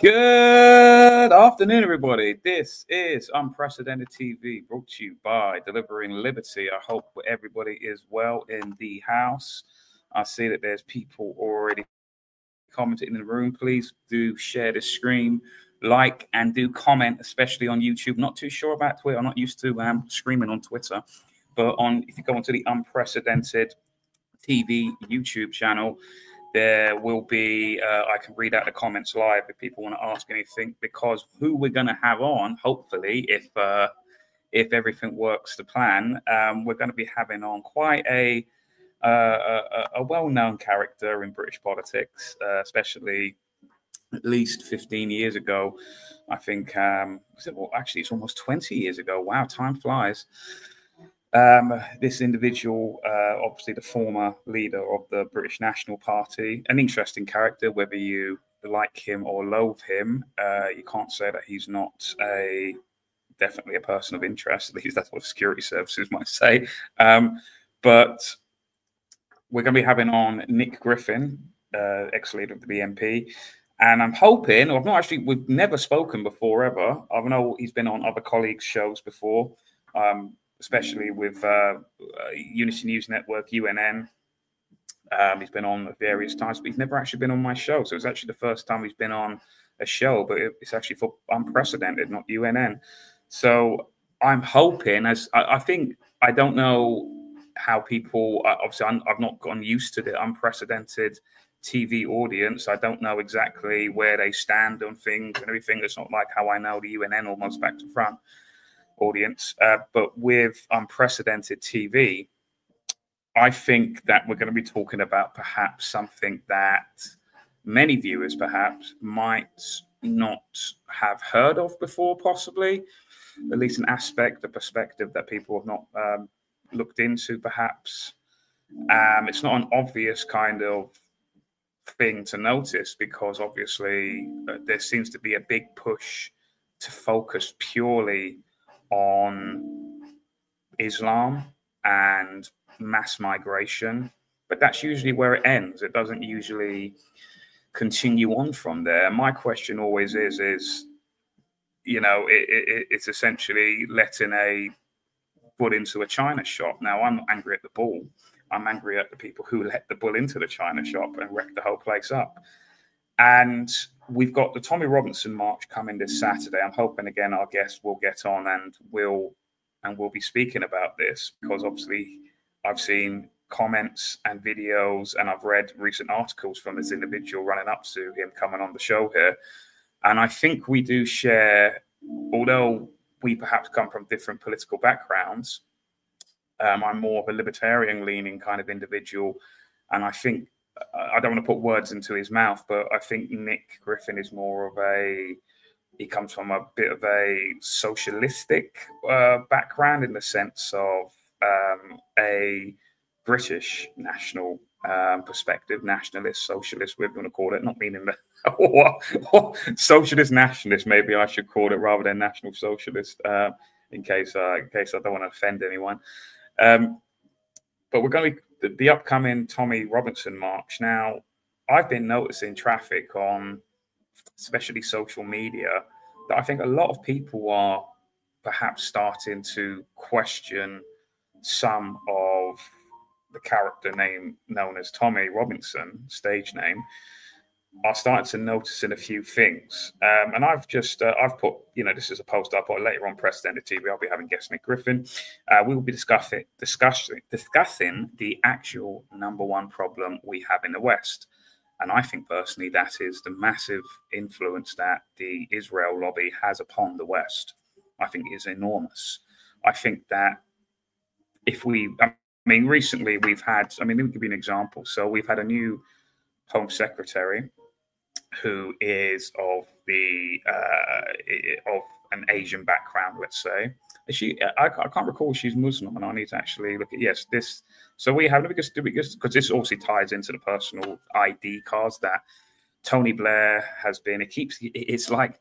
Good afternoon, everybody. This is Unprecedented TV, brought to you by Delivering Liberty. I hope everybody is well in the house. I see that there's people already commenting in the room. Please do share the stream, like, and do comment, especially on YouTube. Not too sure about Twitter. I'm not used to screaming on Twitter, but if you go onto the Unprecedented TV YouTube channel, there will be, I can read out the comments live if people want to ask anything, because who we're going to have on, hopefully, if everything works to plan, we're going to be having on quite a well-known character in British politics, especially at least 15 years ago. I think, well, actually, it's almost 20 years ago. Wow, time flies. This individual, obviously the former leader of the British National Party, an interesting character, whether you like him or loathe him. You can't say that he's not definitely a person of interest. At least that's what security services might say. But we're going to be having on Nick Griffin, ex-leader of the BNP. And I'm hoping, we've never spoken before ever. I know he's been on other colleagues' shows before. Especially with Unity News Network, UNN. He's been on various times, but he's never actually been on my show. So it's actually the first time he's been on a show, but it's actually for Unprecedented, not UNN. So I'm hoping, I don't know how people, obviously I've not gotten used to the Unprecedented TV audience. I don't know exactly where they stand on things and everything. It's not like how I know the UNN almost back to front audience, but with Unprecedented TV, I think that we're going to be talking about perhaps something that many viewers perhaps might not have heard of before, possibly, at least an aspect, a perspective that people have not looked into, perhaps. It's not an obvious kind of thing to notice, because obviously there seems to be a big push to focus purely on Islam and mass migration, but that's usually where it ends. It doesn't usually continue on from there. My question always is you know, it's essentially letting a bull into a china shop. Now, I'm not angry at the bull. I'm angry at the people who let the bull into the china shop and wreck the whole place up. And we've got the Tommy Robinson March coming this Saturday. I'm hoping, again, our guest will get on and we'll be speaking about this, because obviously I've seen comments and videos and I've read recent articles from this individual running up to him coming on the show here. And I think we do share, although we perhaps come from different political backgrounds, I'm more of a libertarian leaning kind of individual. And I think, I don't want to put words into his mouth, but I think Nick Griffin is more of he comes from a bit of a socialistic background, in the sense of a British national perspective, nationalist, socialist, we're going to call it, not meaning that socialist nationalist, maybe I should call it, rather than national socialist, in case I don't want to offend anyone. But we're going to the upcoming Tommy Robinson March. Now, I've been noticing traffic on especially social media that I think a lot of people are perhaps starting to question some of the character name known as Tommy Robinson, stage name, are starting to notice in a few things. And I've put, this is a post I put later on Precedented TV. I'll be having guest Nick Griffin. We will be discussing the actual #1 problem we have in the West. And I think personally that is the massive influence that the Israel lobby has upon the West. I think it is enormous. I think that recently we've had, let me give you an example. So we've had a new Home Secretary who is of an Asian background, let's say. I can't recall if she's Muslim, and I need to actually look at, yes, this. So we have, because this obviously ties into the personal ID cards that Tony Blair has been. It's like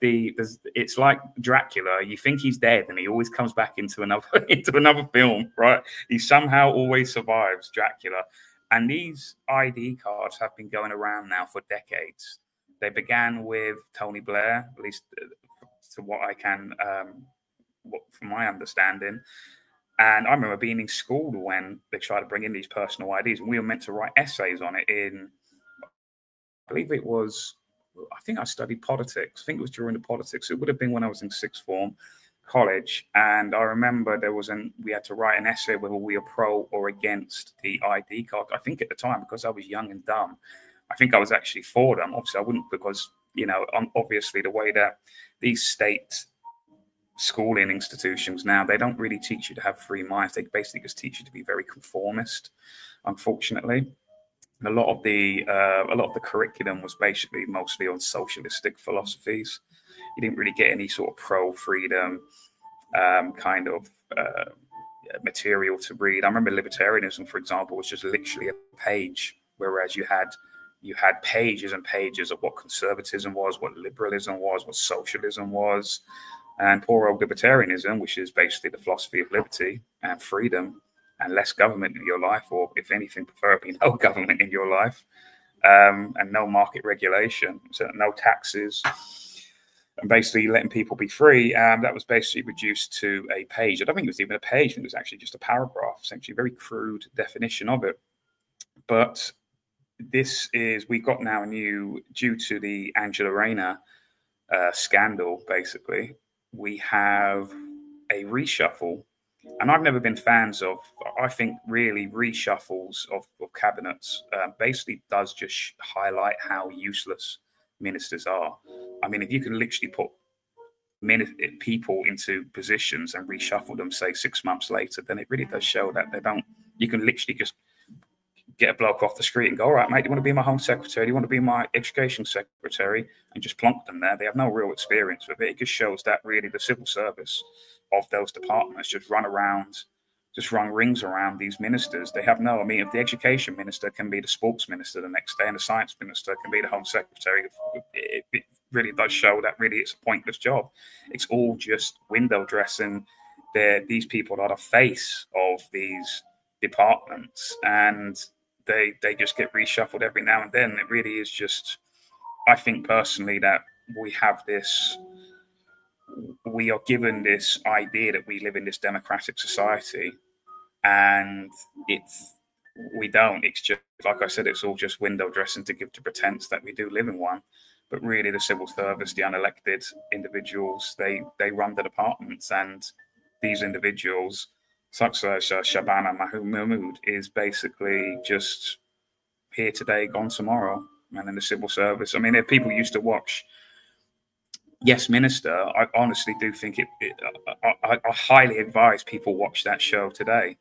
Dracula. You think he's dead, and he always comes back into another film, right? He somehow always survives Dracula. And these ID cards have been going around now for decades. They began with Tony Blair, at least to what I can, from my understanding. And I remember being in school when they tried to bring in these personal IDs, and we were meant to write essays on it in, I believe it was, I think I studied politics. I think it was during the politics. It would have been when I was in sixth form college. And I remember we had to write an essay whether we were pro or against the ID card. I think at the time, because I was young and dumb, I think I was actually for them. Obviously, I wouldn't, because, you know, obviously the way that these state schooling institutions now, they don't really teach you to have free minds. They basically just teach you to be very conformist, unfortunately. And a lot of the curriculum was basically mostly on socialistic philosophies. You didn't really get any sort of pro-freedom kind of material to read. I remember libertarianism, for example, was just literally a page, whereas you had pages and pages of what conservatism was, what liberalism was, what socialism was. And poor old libertarianism, which is basically the philosophy of liberty and freedom and less government in your life, or if anything, preferably no government in your life, and no market regulation, so no taxes, and basically letting people be free. That was basically reduced to a page. I don't think it was even a page. I think it was actually just a paragraph, essentially a very crude definition of it. But we got now due to the Angela Rayner scandal, basically, we have a reshuffle. And I've never been fans of, I think really reshuffles of cabinets basically does just highlight how useless ministers are. I mean, if you can literally put people into positions and reshuffle them, say 6 months later, then it really does show that you can literally just get a bloke off the street and go, all right, mate, do you want to be my home secretary? Do you want to be my education secretary? And just plonk them there. They have no real experience with it. It just shows that really the civil service of those departments just run rings around these ministers. They have I mean, if the education minister can be the sports minister the next day and the science minister can be the home secretary, it really does show that really it's a pointless job. It's all just window dressing. These people are the face of these departments, and they just get reshuffled every now and then. It really is just, I think personally that we are given this idea that we live in this democratic society, and we don't. It's just, like I said, it's all just window dressing to give to pretense that we do live in one. But really the civil service, the unelected individuals, they run the departments, and these individuals, such as Shabana Mahmood, is basically just here today, gone tomorrow. And in the civil service, I mean, if people used to watch Yes Minister, I honestly do think I highly advise people watch that show today,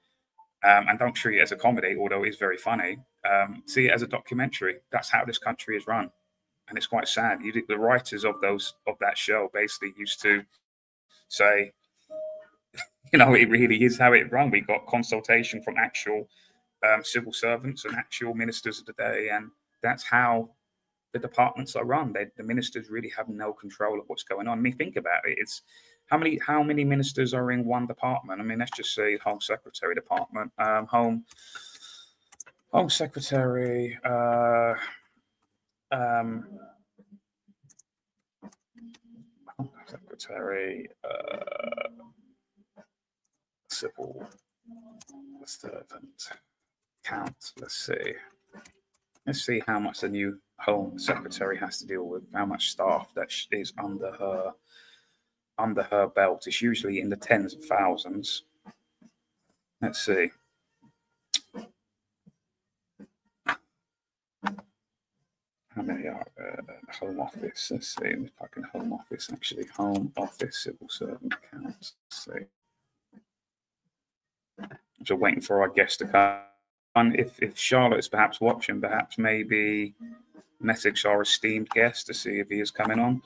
and don't treat it as a comedy, although it is very funny. See it as a documentary. That's how this country is run, and it's quite sad. The writers of that show basically used to say, you know, it really is how it run. We got consultation from actual civil servants and actual ministers of the day, and that's how the departments are run. The ministers really have no control of what's going on. I mean, think about it. It's how many ministers are in one department? I mean, let's just say Home Secretary Department, Home Secretary, Civil Servant count. Let's see how much the new Home Secretary has to deal with, how much staff that is under her belt. It's usually in the tens of thousands. Let's see. How many are Home Office? Let's see. Let's type in Home Office, actually. Home Office Civil Servant count. Let's see. So waiting for our guest to come. And if Charlotte is perhaps watching, perhaps maybe message our esteemed guest to see if he is coming on.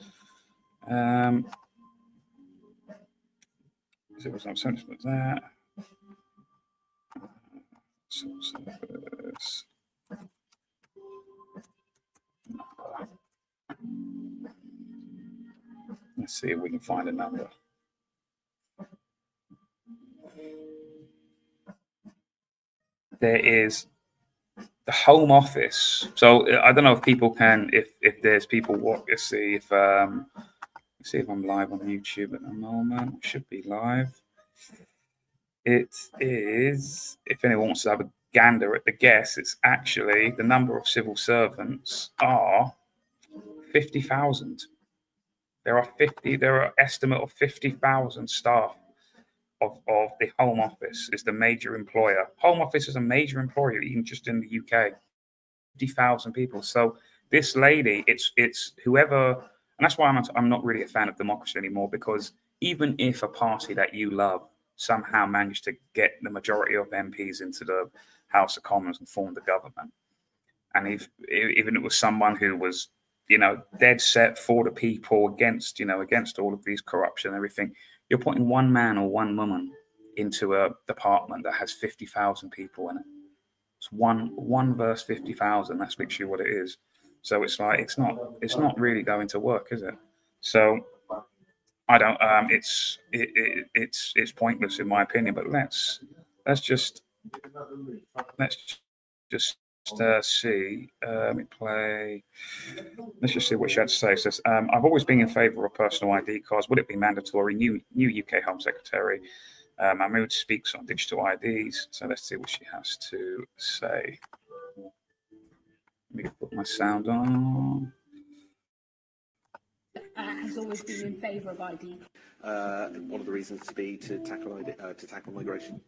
There was no sense with that. Let's see if we can find a number. There is the Home Office. So I don't know if people can, if there's people let's see if I'm live on YouTube at the moment. I should be live. It is, if anyone wants to have a gander at the guess, it's actually the number of civil servants are 50,000. There are an estimate of 50,000 staff of the Home Office is the major employer. Home Office is a major employer, even just in the UK. 50,000 people. So this lady, it's whoever, and that's why I'm not really a fan of democracy anymore, because even if a party that you love somehow managed to get the majority of MPs into the House of Commons and form the government, and even it was someone who was, dead set for the people, against all of these corruption and everything, you're putting one man or one woman into a department that has 50,000 people in it. It's one verse 50,000. That's literally what it is. So it's like it's not really going to work, is it? So I don't. It's pointless in my opinion. But let's just see. Let me play. Let's just see what she had to say. It says, I've always been in favour of personal ID cards. Would it be mandatory? New UK Home Secretary. My mood speaks on digital IDs. So let's see what she has to say. Let me put my sound on. Has always been in favour of ID. One of the reasons to be to tackle migration.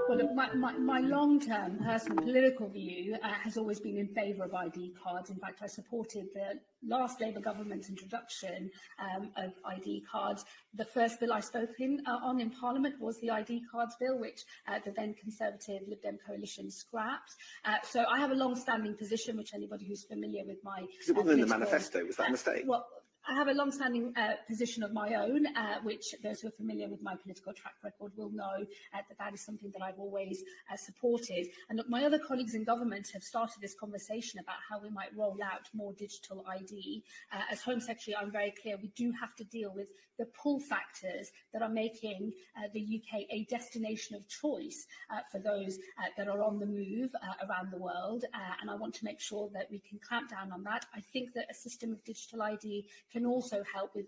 Well, my long-term personal political view has always been in favour of ID cards. In fact, I supported the last Labour government's introduction of ID cards. The first bill I spoke on in Parliament was the ID cards bill, which the then Conservative Lib Dem coalition scrapped. So I have a long-standing position, which anybody who's familiar with my... Because it wasn't in the manifesto, was that a mistake? Well, I have a long-standing position of my own, which those who are familiar with my political track record will know that is something that I've always supported. And look, my other colleagues in government have started this conversation about how we might roll out more digital ID. As Home Secretary, I'm very clear we do have to deal with the pull factors that are making the UK a destination of choice for those that are on the move around the world. And I want to make sure that we can clamp down on that. I think that a system of digital ID can also help with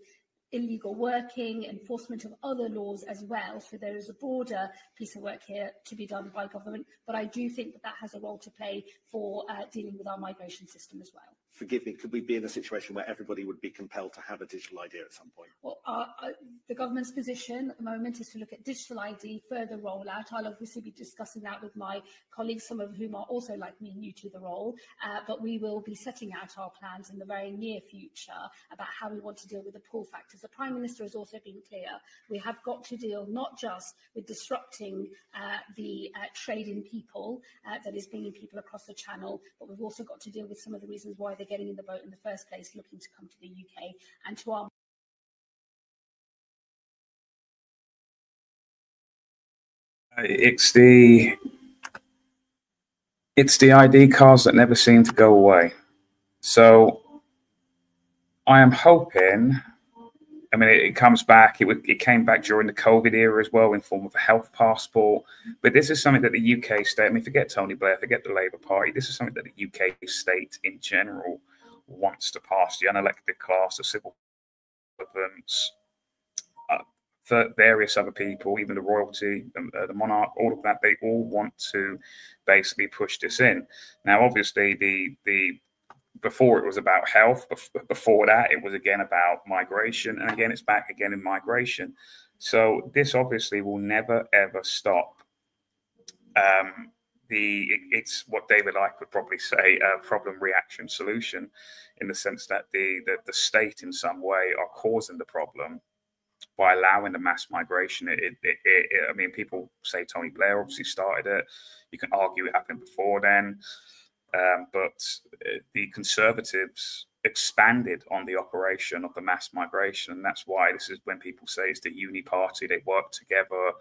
illegal working, enforcement of other laws as well. So there is a broader piece of work here to be done by government, but I do think that has a role to play for dealing with our migration system as well. Forgive me, could we be in a situation where everybody would be compelled to have a digital ID at some point? Well, the government's position at the moment is to look at digital ID, further rollout. I'll obviously be discussing that with my colleagues, some of whom are also, like me, new to the role, but we will be setting out our plans in the very near future about how we want to deal with the pull factors. The Prime Minister has also been clear. We have got to deal not just with disrupting the trade in people that is bringing people across the channel, but we've also got to deal with some of the reasons why they're getting in the boat in the first place, looking to come to the UK and to our... It's the ID cards that never seem to go away. So I am hoping, I mean, it comes back. It came back during the COVID era as well in form of a health passport. But this is something that the UK state, I mean, forget Tony Blair, forget the Labour Party. This is something that the UK state in general wants to pass. The unelected class, the civil servants, various other people, even the royalty, the monarch, all of that, they all want to basically push this in. Now, obviously, the before it was about health, before that it was again about migration, and again it's back again in migration. So this obviously will never ever stop. It's what David Icke would probably say, a problem reaction solution, in the sense that the state in some way are causing the problem by allowing the mass migration. I mean, people say Tony Blair obviously started it. You can argue it happened before then. But the Conservatives expanded on the operation of the mass migration. And that's why this is when people say it's the uni party, they work together.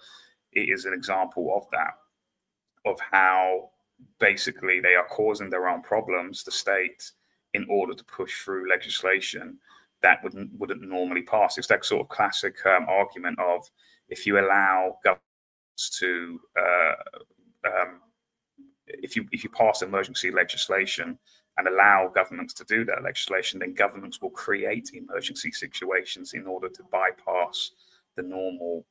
It is an example of that, of how basically they are causing their own problems, the state, in order to push through legislation that wouldn't normally pass. It's that sort of classic argument of, if you allow governments to if you pass emergency legislation and allow governments to do that legislation, then governments will create emergency situations in order to bypass the normal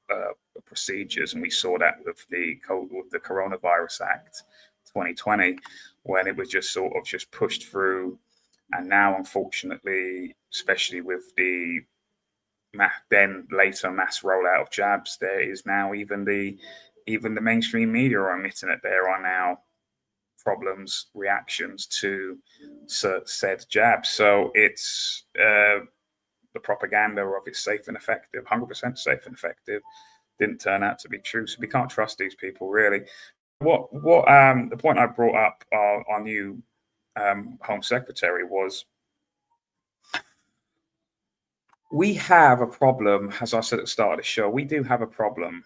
procedures. And we saw that with the Coronavirus Act 2020, when it was just sort of just pushed through. And now, unfortunately, especially with the then later mass rollout of jabs, there is now even the mainstream media are admitting that there are now problems, reactions to said jabs. So it's the propaganda of it's safe and effective, 100% safe and effective, didn't turn out to be true. So we can't trust these people, really. What the point I brought up our new Home Secretary was, we have a problem, as I said at the start of the show, we do have a problem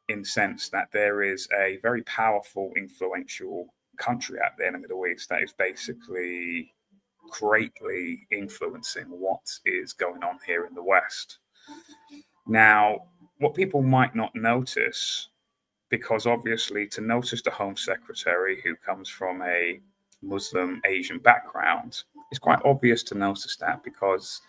in the sense that there is a very powerful, influential country out there in the Middle East that is basically greatly influencing what is going on here in the West. Now, what people might not notice, because obviously to notice the Home Secretary who comes from a Muslim Asian background, it's quite obvious to notice that, because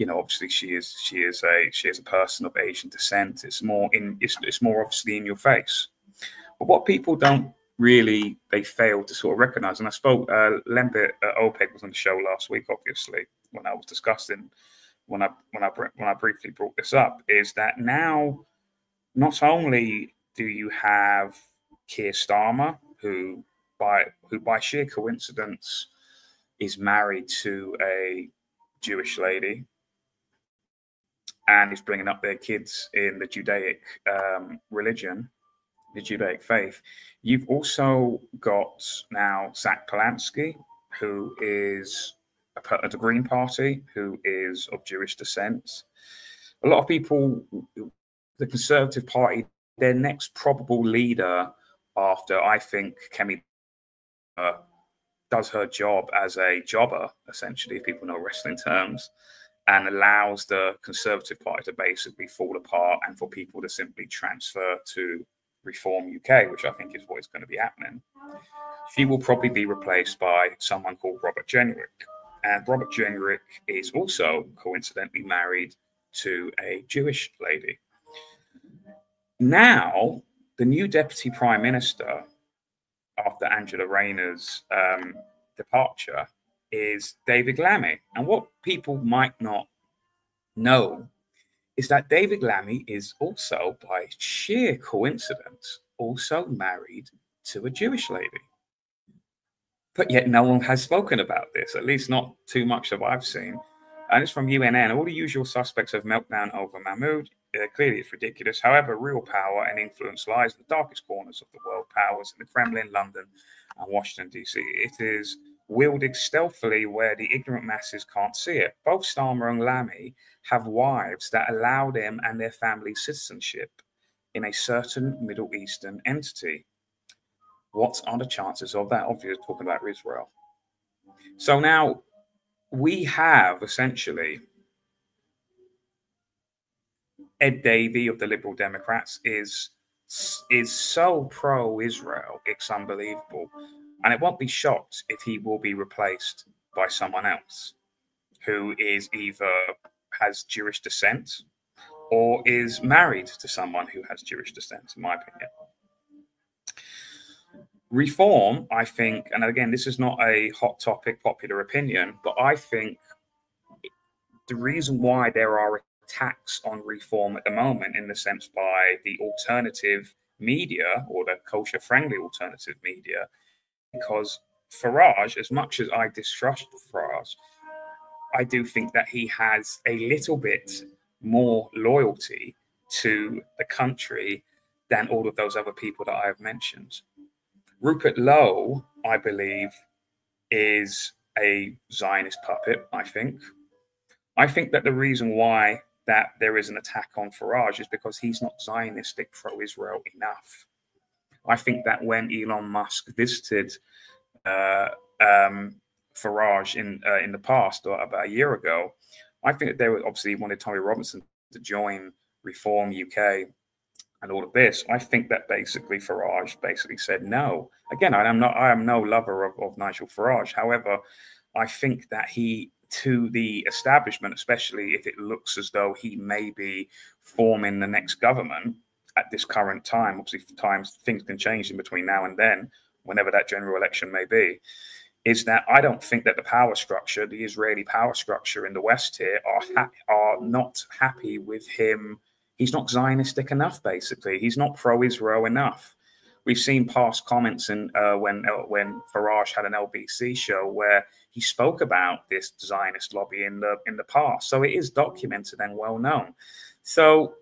obviously she is a person of Asian descent. It's more obviously in your face. But what people don't really, they fail to sort of recognize, and I spoke, Lembit OPEC was on the show last week, obviously, when I was discussing, when I briefly brought this up, is that now not only do you have Keir Starmer, who by sheer coincidence is married to a Jewish lady and is bringing up their kids in the Judaic religion, the Judaic faith. You've also got now Zach Polanski, who is the Green Party, who is of Jewish descent. A lot of people, the Conservative Party, their next probable leader after, I think, Kemi does her job as a jobber, essentially, if people know wrestling terms, and allows the Conservative Party to basically fall apart and for people to simply transfer to Reform UK, which I think is what is going to be happening. She will probably be replaced by someone called Robert Jenrick. And Robert Jenrick is also coincidentally married to a Jewish lady. Now, the new Deputy Prime Minister, after Angela Rayner's departure, is David Lammy. And what people might not know is that David Lammy is also, by sheer coincidence, also married to a Jewish lady. But yet no one has spoken about this, at least not too much that I've seen. And it's from UNN. All the usual suspects of meltdown over Mahmoud. Clearly, it's ridiculous. However, real power and influence lies in the darkest corners of the world powers in the Kremlin, London, and Washington, D.C. It is wielded stealthily where the ignorant masses can't see it. Both Starmer and Lammy have wives that allow them and their family citizenship in a certain Middle Eastern entity. What are the chances of that? Obviously, talking about Israel. So now we have essentially Ed Davey of the Liberal Democrats is so pro-Israel, it's unbelievable. And it won't be shocked if he will be replaced by someone else who is either has Jewish descent or is married to someone who has Jewish descent, in my opinion. Reform, I think, and again, this is not a hot topic, popular opinion, but I think the reason why there are attacks on reform at the moment, in the sense by the alternative media or the kosher-friendly alternative media, because Farage, as much as I distrust Farage, I do think that he has a little bit more loyalty to the country than all of those other people that I have mentioned. Rupert Lowe, I believe, is a Zionist puppet, I think. I think that the reason why that there is an attack on Farage is because he's not Zionistic pro-Israel enough. I think that when Elon Musk visited Farage in the past, or about a year ago, I think that they obviously wanted Tommy Robinson to join Reform UK and all of this. I think that basically Farage basically said no. Again, I am no lover of Nigel Farage. However, I think that he, to the establishment, especially if it looks as though he may be forming the next government at this current time, obviously things can change in between now and then, whenever that general election may be, is that I don't think that the power structure, the Israeli power structure in the West here, are not happy with him. He's not Zionistic enough, basically. He's not pro-Israel enough. We've seen past comments when Farage had an LBC show where he spoke about this Zionist lobby in the past. So it is documented and well known. So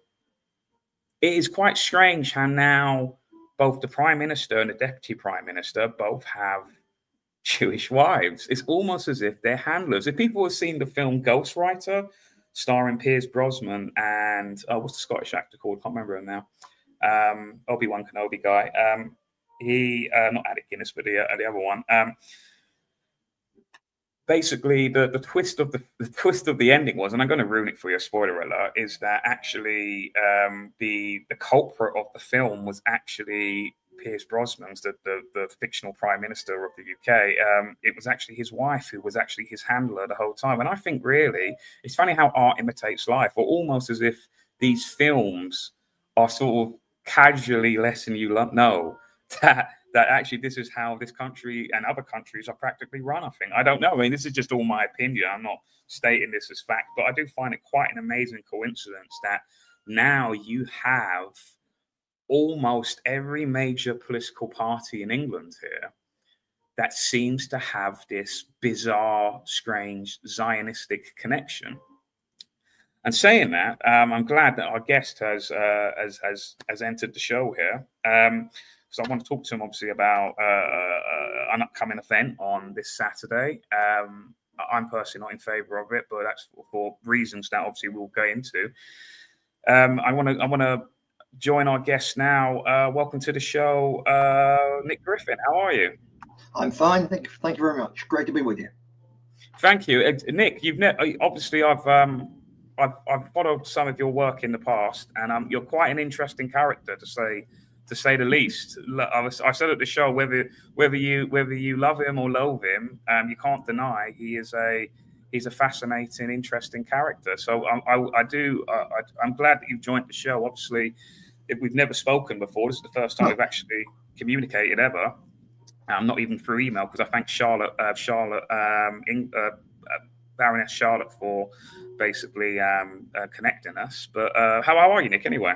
it is quite strange how now both the Prime Minister and the Deputy Prime Minister both have Jewish wives. It's almost as if they're handlers. If people have seen the film Ghostwriter, starring Piers Brosnan and what's the Scottish actor called? I can't remember him now. Obi-Wan Kenobi guy. He not Alec Guinness, but the other one. Basically, the twist of the ending was, and I'm going to ruin it for you, spoiler alert, is that actually the culprit of the film was actually Piers Brosnan's, the fictional Prime Minister of the UK. It was actually his wife who was actually his handler the whole time. And I think really, it's funny how art imitates life, or almost as if these films are sort of casually letting you know that actually this is how this country and other countries are practically run. I don't know. I mean, this is just all my opinion. I'm not stating this as fact, but I do find it quite an amazing coincidence that now you have almost every major political party in England here that seems to have this bizarre, strange Zionistic connection. And saying that, I'm glad that our guest has entered the show here. So I want to talk to him obviously about an upcoming event on this Saturday. I'm personally not in favour of it, but that's for reasons that obviously we'll go into. I want to join our guest now. Welcome to the show, Nick Griffin. How are you? I'm fine. Thank you very much. Great to be with you. Thank you, Nick. Obviously I've followed some of your work in the past, and you're quite an interesting character to say the least. I said at the show, whether you love him or loathe him, you can't deny he's a fascinating, interesting character. So I'm glad that you've joined the show. Obviously, if we've never spoken before, this is the first time we've actually communicated ever. Not even through email, because I thank Baroness Charlotte for basically connecting us. But how are you, Nick, anyway?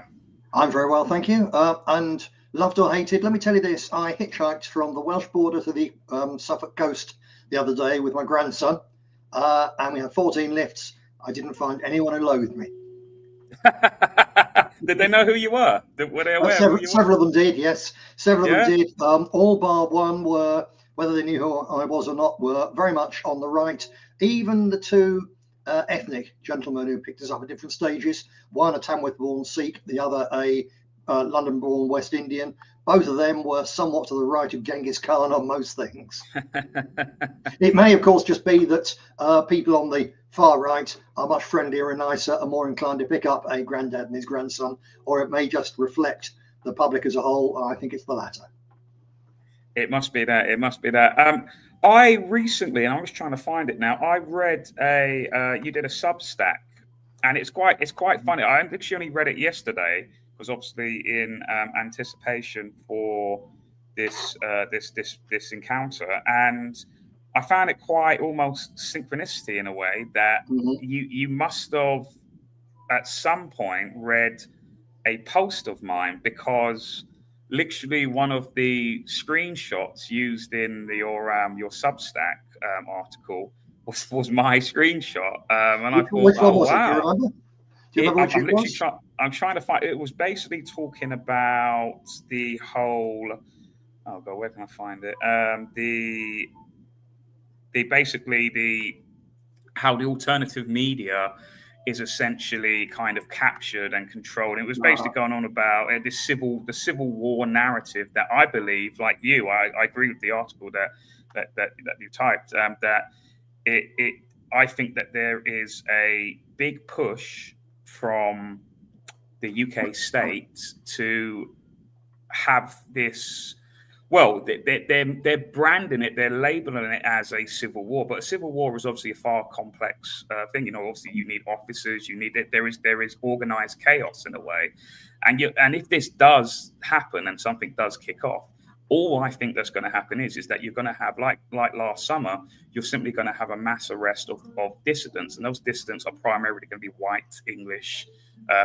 I'm very well, thank you. And loved or hated, let me tell you this. I hitchhiked from the Welsh border to the Suffolk coast the other day with my grandson, and we had 14 lifts. I didn't find anyone who loathed me. Did they know who you were? Were they aware? Several of them did, yes. Several of them did. All bar one were, whether they knew who I was or not, were very much on the right. Even the two ethnic gentlemen who picked us up at different stages, one a Tamworth-born Sikh, the other a London-born West Indian. Both of them were somewhat to the right of Genghis Khan on most things. It may, of course, just be that people on the far right are much friendlier and nicer and more inclined to pick up a granddad and his grandson, or it may just reflect the public as a whole. I think it's the latter. It must be that. It must be that. I recently, and I was trying to find it now, I read you did a Substack, and it's quite funny. I actually only read it yesterday, because obviously in anticipation for this encounter, and I found it quite almost synchronicity in a way that you must have at some point read a post of mine, because literally one of the screenshots used in your Substack article was my screenshot, and I thought, which one was wow. It? Do you remember? Do you remember which it was? I'm trying to find. It was basically talking about the whole. Oh God, where can I find it? How the alternative media is essentially kind of captured and controlled. And it was basically going on about the civil war narrative that I believe, like you, I agree with the article that you typed. I think that there is a big push from the UK state to have this. Well, they're branding it, they're labeling it as a civil war, but a civil war is obviously a far complex thing. You know, obviously you need officers, you need there is organized chaos in a way, and if this does happen and something does kick off, all I think that's going to happen is that you're going to have like last summer, you're simply going to have a mass arrest of dissidents, and those dissidents are primarily going to be white English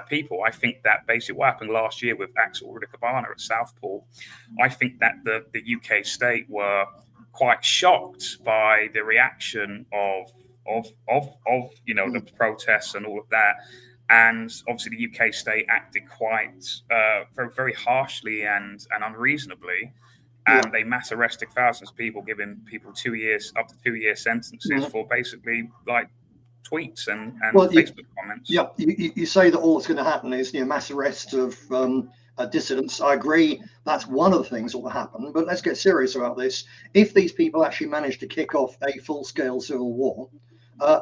people. I think that basically what happened last year with Axel Rudikabana at Southport, I think that the UK state were quite shocked by the reaction of you know, the protests and all of that. And obviously the UK state acted quite very, very harshly and unreasonably. And they mass arrested thousands of people, giving people 2 years, up to 2 year sentences for basically like tweets and Facebook comments. Yeah, you say that all that's going to happen is, you know, mass arrest of dissidents. I agree, that's one of the things that will happen. But let's get serious about this. If these people actually manage to kick off a full-scale civil war,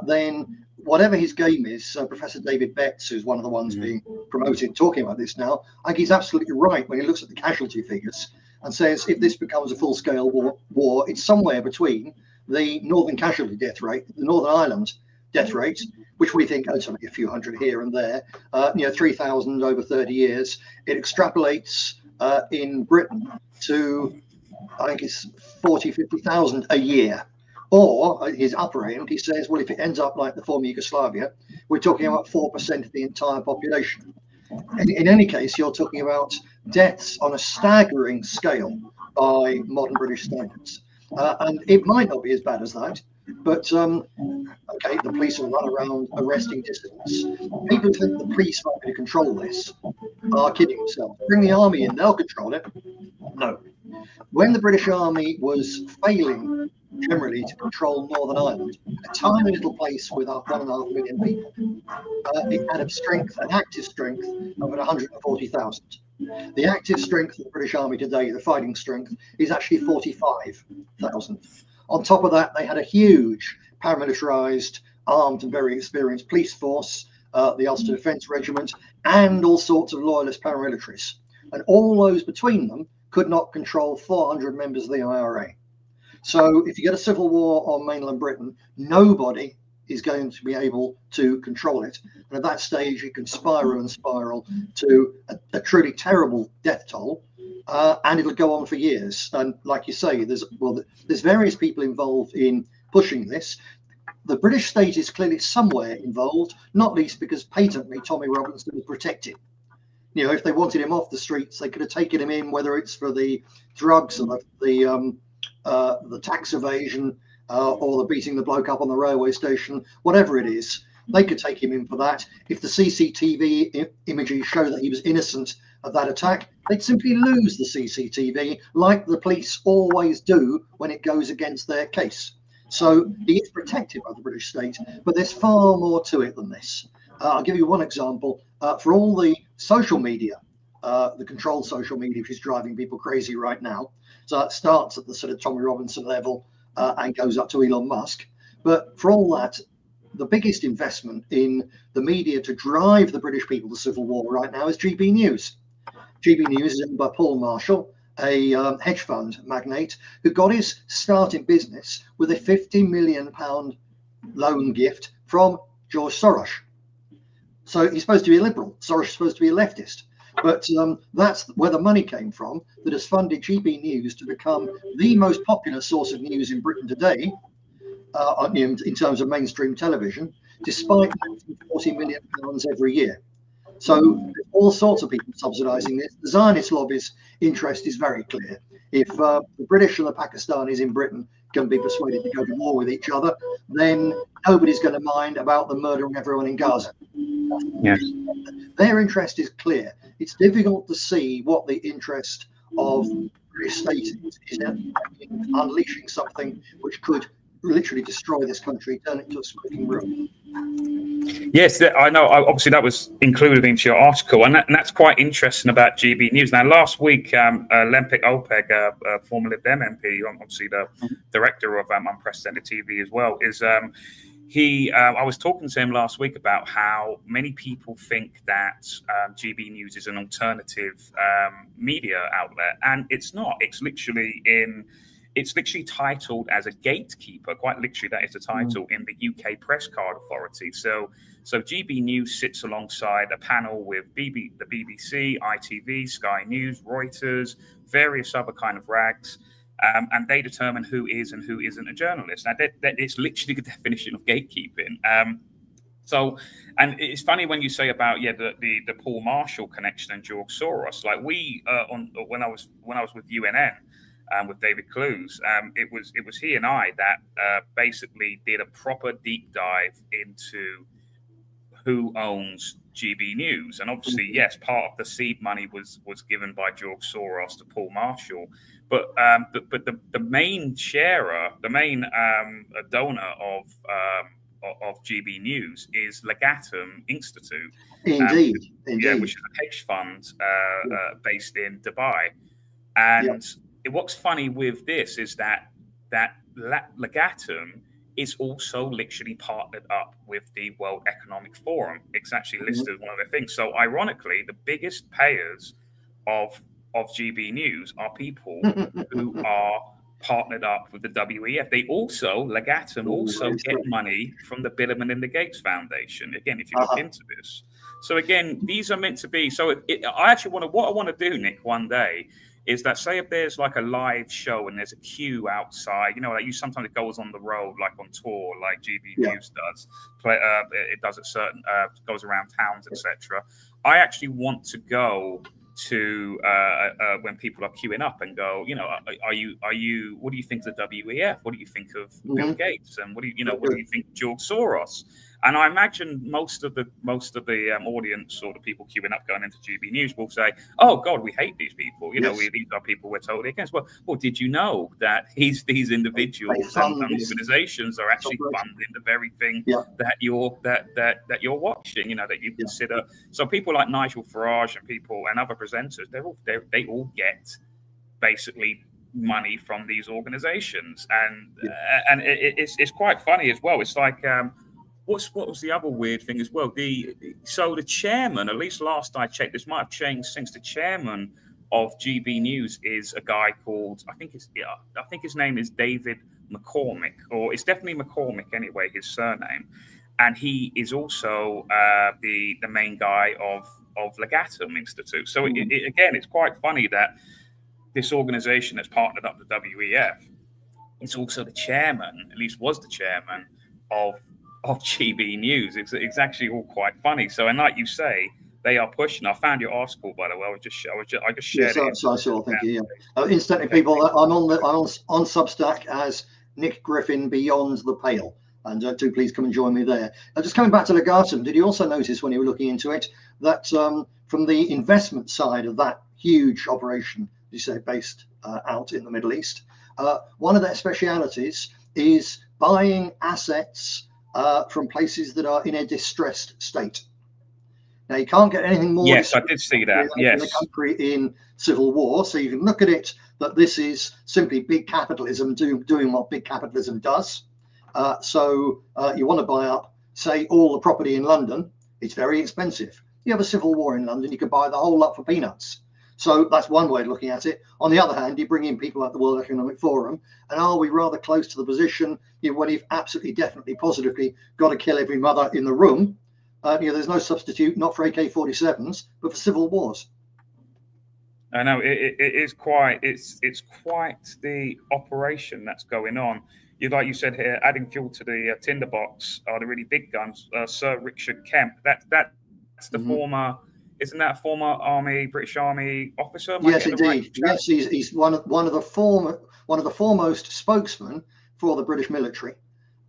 then whatever his game is, Professor David Betts, who's one of the ones being promoted, talking about this now, I think he's absolutely right when he looks at the casualty figures and says if this becomes a full-scale war, it's somewhere between the Northern casualty death rate, the Northern Ireland death rate, which we think it's only a few hundred here and there, you know, 3,000 over 30 years. It extrapolates in Britain to, I think it's 40, 50,000 a year. Or his upper end, he says, well, if it ends up like the former Yugoslavia, we're talking about 4% of the entire population. In any case, you're talking about deaths on a staggering scale by modern British standards. And it might not be as bad as that, but okay, the police will run around arresting dissidents. People who think the police might be able to control this are kidding themselves. Bring the army in, they'll control it. No. When the British Army was failing generally to control Northern Ireland, a tiny little place with 1.5 million people, it had a strength, an active strength of about 140,000. The active strength of the British Army today, the fighting strength, is actually 45,000. On top of that, they had a huge paramilitarized, armed and very experienced police force, the Ulster Defence Regiment, and all sorts of loyalist paramilitaries. And all those between them could not control 400 members of the IRA. So if you get a civil war on mainland Britain, nobody is going to be able to control it. And at that stage, it can spiral and spiral to a truly terrible death toll. And it'll go on for years. And like you say, there's various people involved in pushing this. The British state is clearly somewhere involved, not least because patently Tommy Robinson was protected. You know, if they wanted him off the streets, they could have taken him in, whether it's for the drugs or the tax evasion or the beating the bloke up on the railway station, whatever it is. They could take him in for that. If the CCTV images show that he was innocent of that attack, they'd simply lose the CCTV, like the police always do when it goes against their case. So he is protected by the British state, but there's far more to it than this. I'll give you one example. For all the social media, the controlled social media, which is driving people crazy right now. So it starts at the sort of Tommy Robinson level and goes up to Elon Musk. But for all that, the biggest investment in the media to drive the British people to civil war right now is GB News. GB News is owned by Paul Marshall, a hedge fund magnate who got his start in business with a £50 million loan gift from George Soros. So he's supposed to be a liberal. Soros is supposed to be a leftist. But that's where the money came from that has funded GB News to become the most popular source of news in Britain today, in terms of mainstream television, despite £40 million every year. So all sorts of people subsidising this. The Zionist lobby's interest is very clear. If the British and the Pakistanis in Britain can be persuaded to go to war with each other, then nobody's going to mind about them murdering everyone in Gaza. Yes. Their interest is clear. It's difficult to see what the interest of the British state is in unleashing something which could literally destroy this country, turn it into a smoking ruin. Yes, I know. Obviously, that was included into your article, and that's quite interesting about GB News. Now, last week, Lempik former Lib Dem MP, obviously the director of Unprecedented TV as well, I was talking to him last week about how many people think that GB News is an alternative media outlet, and it's not. It's literally titled as a gatekeeper. Quite literally, that is the title in the UK Press Card Authority. So GB News sits alongside a panel with the BBC, ITV, Sky News, Reuters, various other kind of rags. And they determine who is and who isn't a journalist. Now, that is literally the definition of gatekeeping. And it's funny when you say about the Paul Marshall connection and George Soros. Like when I was with UNN with David Clues, it was he and I that basically did a proper deep dive into who owns GB News. And obviously, yes, part of the seed money was given by George Soros to Paul Marshall. But the main sharer, the main donor of GB News is Legatum Institute. Indeed. Yeah, which is a hedge fund based in Dubai. And what's funny with this is that Legatum is also literally partnered up with the World Economic Forum. It's actually listed as one of their things. So ironically, the biggest payers of GB News are people who are partnered up with the WEF. They also, Legatum also get money from the Bill and Melinda Gates Foundation. Again, if you look into this. So again, these are meant to be, so I actually what I want to do, Nick, one day is that, say if there's like a live show and there's a queue outside, you know, like sometimes it goes on the road, like on tour, like GB News does. It does at certain, goes around towns, etc. I actually want to go to when people are queuing up and go, you know, what do you think of the WEF? What do you think of Bill Gates? And what do you think of George Soros? And I imagine most of the audience or the people queuing up going into GB News will say, "Oh God, we hate these people. You know, these are people we're totally against." Well, did you know that these individuals and organisations are actually funding the very thing that you're watching? You know, that you consider. So people like Nigel Farage and people and other presenters, they all get basically money from these organisations, and it's quite funny as well. It's like. What was the other weird thing as well? So the chairman, at least last I checked, this might have changed since, the chairman of GB News is a guy called, I think his name is David McCormick, or it's definitely McCormick anyway, his surname, and he is also the main guy of Legatum Institute. So again, it's quite funny that this organisation that's partnered up with WEF is also the chairman, at least was the chairman of GB News. It's actually all quite funny. So, and like you say, they are pushing. I found your article, by the way. I just shared it. So I saw. Thank you. Yeah. Incidentally, people, I'm on Substack as Nick Griffin Beyond the Pale, and do please come and join me there. Just coming back to Legatum, did you also notice when you were looking into it that from the investment side of that huge operation, you say based out in the Middle East, one of their specialities is buying assets from places that are in a distressed state. Now, you can't get anything more. Yes, I did see that. Yes, in a country in civil war, so you can look at it that this is simply big capitalism doing what big capitalism does. So you want to buy up, say, all the property in London. It's very expensive. You have a civil war in London, you could buy the whole lot for peanuts. So that's one way of looking at it. On the other hand, you bring in people like the World Economic Forum, and are we rather close to the position when you've absolutely, definitely, positively got to kill every mother in the room? There's no substitute, not for AK-47s, but for civil wars. I know it's quite the operation that's going on. Like you said here, adding fuel to the tinderbox are the really big guns. Sir Richard Kemp, that's the former. Isn't that a former British Army officer? Yes, indeed. Yes, he's one of the foremost spokesmen for the British military.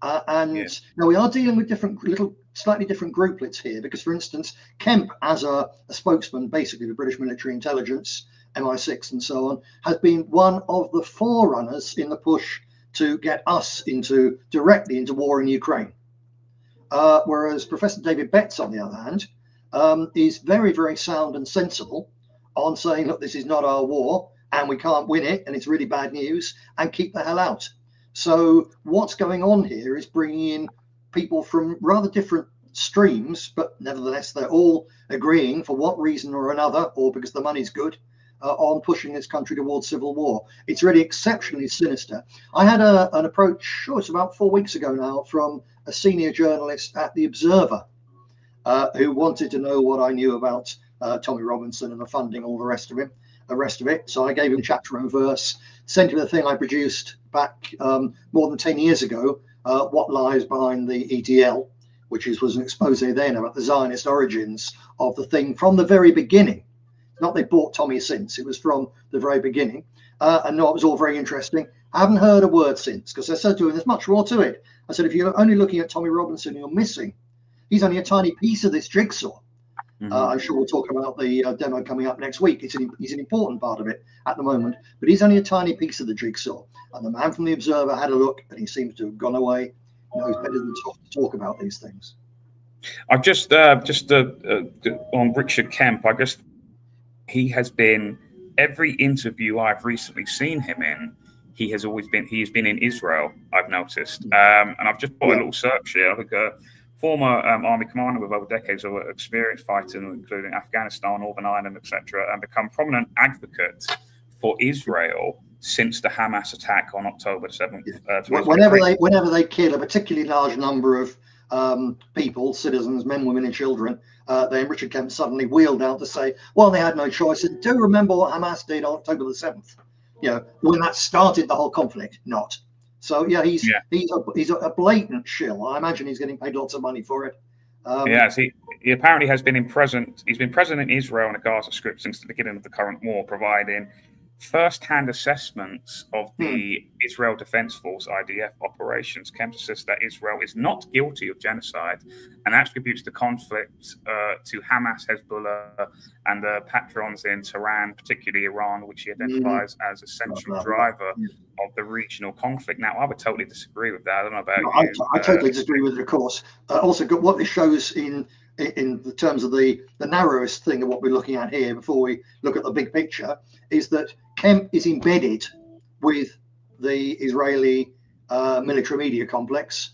Now we are dealing with slightly different grouplets here, because, for instance, Kemp, as a spokesman, basically the British military intelligence, MI6 and so on, has been one of the forerunners in the push to get us directly into war in Ukraine. Whereas Professor David Betts, on the other hand, is very, very sound and sensible on saying, look, this is not our war and we can't win it and it's really bad news, and keep the hell out. So what's going on here is bringing in people from rather different streams, but nevertheless, they're all agreeing for what reason or another, or because the money's good, on pushing this country towards civil war. It's really exceptionally sinister. I had an approach, it's about 4 weeks ago now, from a senior journalist at The Observer, who wanted to know what I knew about Tommy Robinson and the funding, all the rest of it. So I gave him chapter and verse, sent him the thing I produced back more than 10 years ago, What Lies Behind the ETL, which was an expose then about the Zionist origins of the thing from the very beginning. Not they bought Tommy since, it was from the very beginning. And no, it was all very interesting. I haven't heard a word since, because I said to him, there's much more to it. I said, if you're only looking at Tommy Robinson, you're missing. He's only a tiny piece of this jigsaw. I'm sure we'll talk about the demo coming up next week. He's an important part of it at the moment, but he's only a tiny piece of the jigsaw. And the man from The Observer had a look, and he seems to have gone away. He knows better than to talk about these things. I've just on Richard Kemp. He has been, every interview I've recently seen him in, he has been in Israel, I've noticed. And I've just put a little search here. I think former army commander with over decades of experience fighting, including Afghanistan, Northern Ireland, etc., and become prominent advocate for Israel since the Hamas attack on October 7th. Whenever they kill a particularly large number of people, citizens, men, women, and children, then Richard Kemp suddenly wheeled out to say, well, they had no choice. And do remember what Hamas did on October the 7th, when that started the whole conflict? Not. So yeah, he's a blatant shill. I imagine he's getting paid lots of money for it. He apparently has been present. He's been present in Israel and the Gaza Strip since the beginning of the current war, providing first-hand assessments of the Israel Defense Force (IDF) operations. Kemp says that Israel is not guilty of genocide and attributes the conflict to Hamas, Hezbollah, and the patrons in Tehran, particularly Iran, which he identifies as a central driver of the regional conflict. Now, I would totally disagree with that. I don't know about you. I totally disagree with it, of course. Also, what this shows in the terms of the narrowest thing of what we're looking at here before we look at the big picture is that Kemp is embedded with the Israeli military media complex.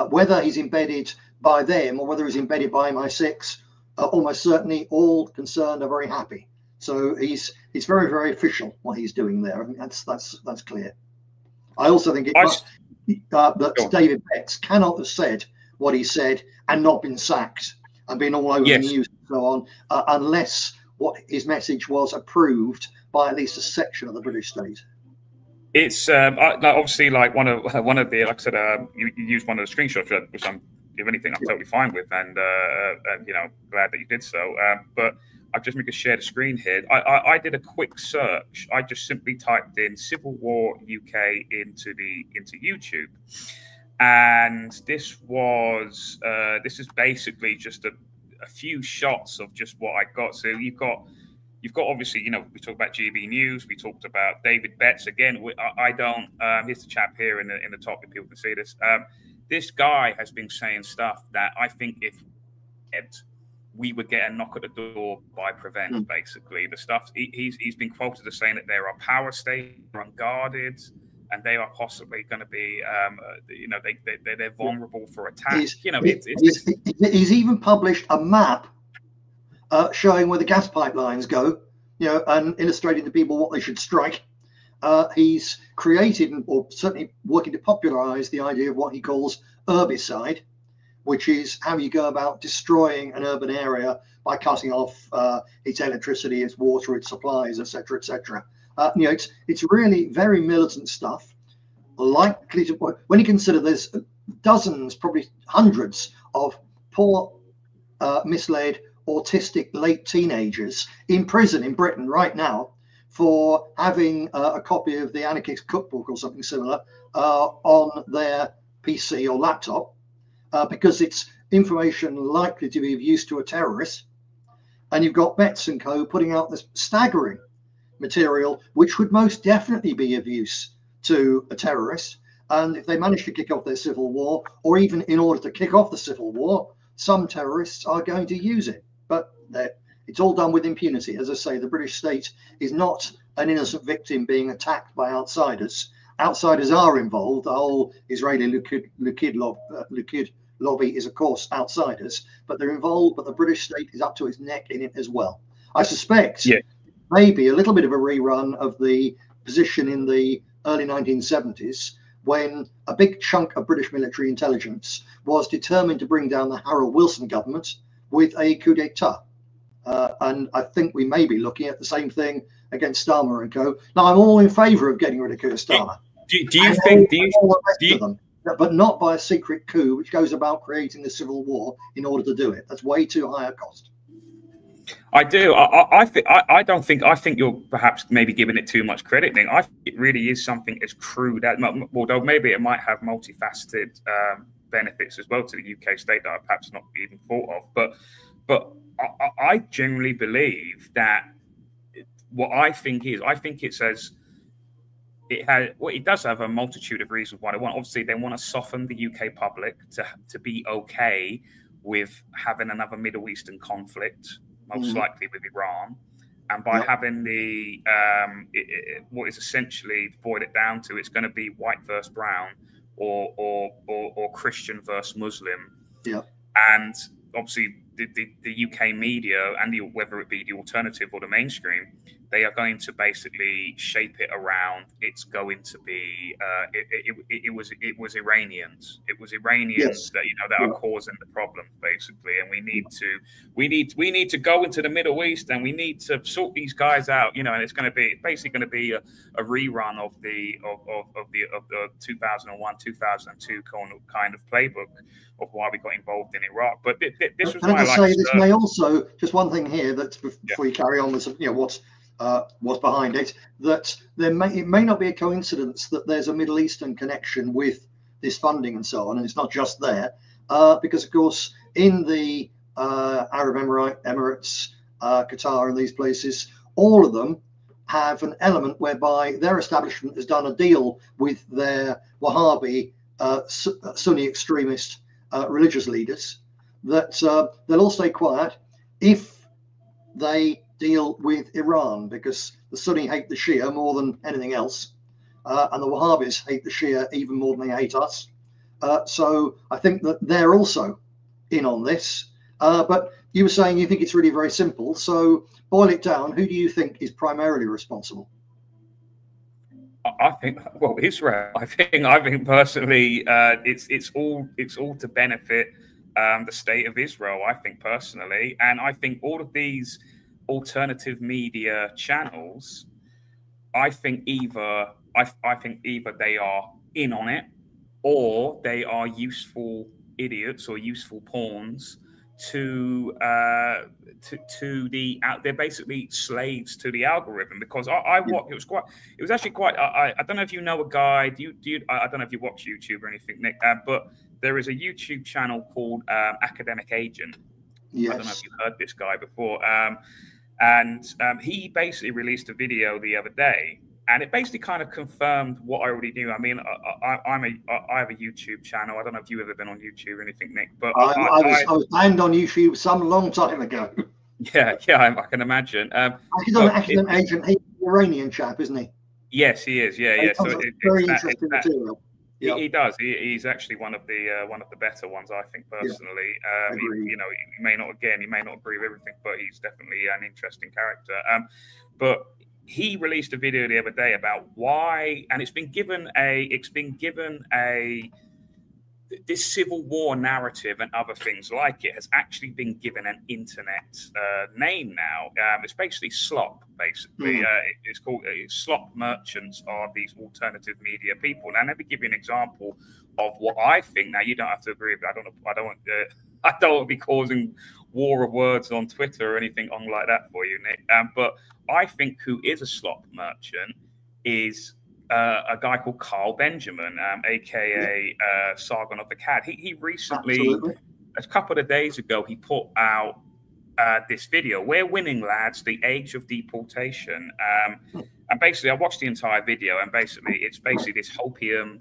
Whether he's embedded by them or whether he's embedded by MI6, almost certainly all concerned are very happy. So he's very, very official what he's doing there. I think that's clear. I also think that David Betts cannot have said what he said and not been sacked and been all over the news and so on, unless what his message was approved by at least a section of the British state. It's obviously like one of the, like I said, you used one of the screenshots, which if anything, I'm totally fine with, and glad that you did so. But I've just make a share the screen here. I did a quick search. I just simply typed in Civil War UK into YouTube. And this is basically just a few shots of just what I got. So you've got obviously, we talked about GB News, we talked about David Betts again. Here's the chap here in the top if people can see this. This guy has been saying stuff that I think if we would get a knock at the door by Prevent, basically. The stuff he's been quoted as saying that there are power stations unguarded, and they are possibly going to be, they're vulnerable for attack. He's even published a map showing where the gas pipelines go, and illustrating to people what they should strike. He's created, or certainly working to popularize, the idea of what he calls herbicide, which is how you go about destroying an urban area by cutting off its electricity, its water, its supplies, etc., etc. It's really very militant stuff. Likely to, when you consider there's dozens, probably hundreds of poor, misled, autistic late teenagers in prison in Britain right now for having a copy of the Anarchist Cookbook or something similar on their PC or laptop, because it's information likely to be of use to a terrorist. And you've got Betts and Co. putting out this staggering material, which would most definitely be of use to a terrorist. And if they manage to kick off their civil war, or even in order to kick off the civil war, some terrorists are going to use it. But it's all done with impunity. As I say, the British state is not an innocent victim being attacked by outsiders. Outsiders are involved. The whole Israeli Likud lobby is, of course, outsiders, but they're involved, but the British state is up to its neck in it as well. I suspect maybe a little bit of a rerun of the position in the early 1970s, when a big chunk of British military intelligence was determined to bring down the Harold Wilson government with a coup d'etat. And I think we may be looking at the same thing against Starmer and co. Now, I'm all in favour of getting rid of Keir Starmer. But not by a secret coup, which goes about creating the civil war in order to do it. That's way too high a cost. I do. I think you're perhaps maybe giving it too much credit, Nick. I think it really is something as crude as, although maybe it might have multifaceted benefits as well to the UK state that I've perhaps not even thought of. But I generally believe that what I think it says it does have a multitude of reasons why they want. Obviously, they want to soften the UK public to be okay with having another Middle Eastern conflict, most likely with Iran, and by having the what is essentially, to boil it down to, it's going to be white versus brown or Christian versus Muslim. Yeah, and obviously the UK media and whether it be the alternative or the mainstream, they are going to basically shape it around. It's going to be it was Iranians. It was Iranians that that are causing the problem basically, and we need to go into the Middle East and we need to sort these guys out. And it's basically going to be a rerun of the 2001, 2002 kind of playbook of why we got involved in Iraq. But this was my this may also, just one thing here that before you carry on with what's behind it, that it may not be a coincidence that there's a Middle Eastern connection with this funding and so on, and it's not just there, because of course in the Arab Emirates, Qatar, and these places, all of them have an element whereby their establishment has done a deal with their Wahhabi Sunni extremist religious leaders that they'll all stay quiet if they deal with Iran, because the Sunni hate the Shia more than anything else, and the Wahhabis hate the Shia even more than they hate us. So I think that they're also in on this. But you were saying you think it's really very simple. So boil it down. Who do you think is primarily responsible? I think, well, Israel. I think personally, it's all to benefit the state of Israel. I think personally, and I think all of these alternative media channels, I think either they are in on it, or they are useful idiots or useful pawns to they're basically slaves to the algorithm. Because I watched, it was actually quite I don't know if you know a guy, I don't know if you watch YouTube or anything, Nick, but there is a YouTube channel called Academic Agent. Yes. I don't know if you've heard this guy before, and he basically released a video the other day, and it basically kind of confirmed what I already knew. I mean, I have a YouTube channel. I don't know if you've ever been on YouTube or anything, Nick, but I was banned on YouTube some long time ago. Yeah, I can imagine. He's an Academic Agent. He's an Iranian chap, isn't he? Yes, he is. Yeah. So very interesting material. He does. He's actually one of the better ones, I think, personally. He may not agree with everything, but he's definitely an interesting character. But he released a video the other day about why, and it's been given this civil war narrative and other things like it has actually been given an internet name now. It's basically SLOP, basically. It's called SLOP merchants are these alternative media people. Now, let me give you an example of what I think. Now, you don't have to agree with it. I don't want to be causing war of words on Twitter or anything like that for you, Nick. But I think who is a SLOP merchant is a guy called Carl Benjamin, aka Sargon of Akkad. He recently, a couple of days ago, he put out this video. We're winning, lads. The age of deportation. And basically, I watched the entire video, and basically, it's this copium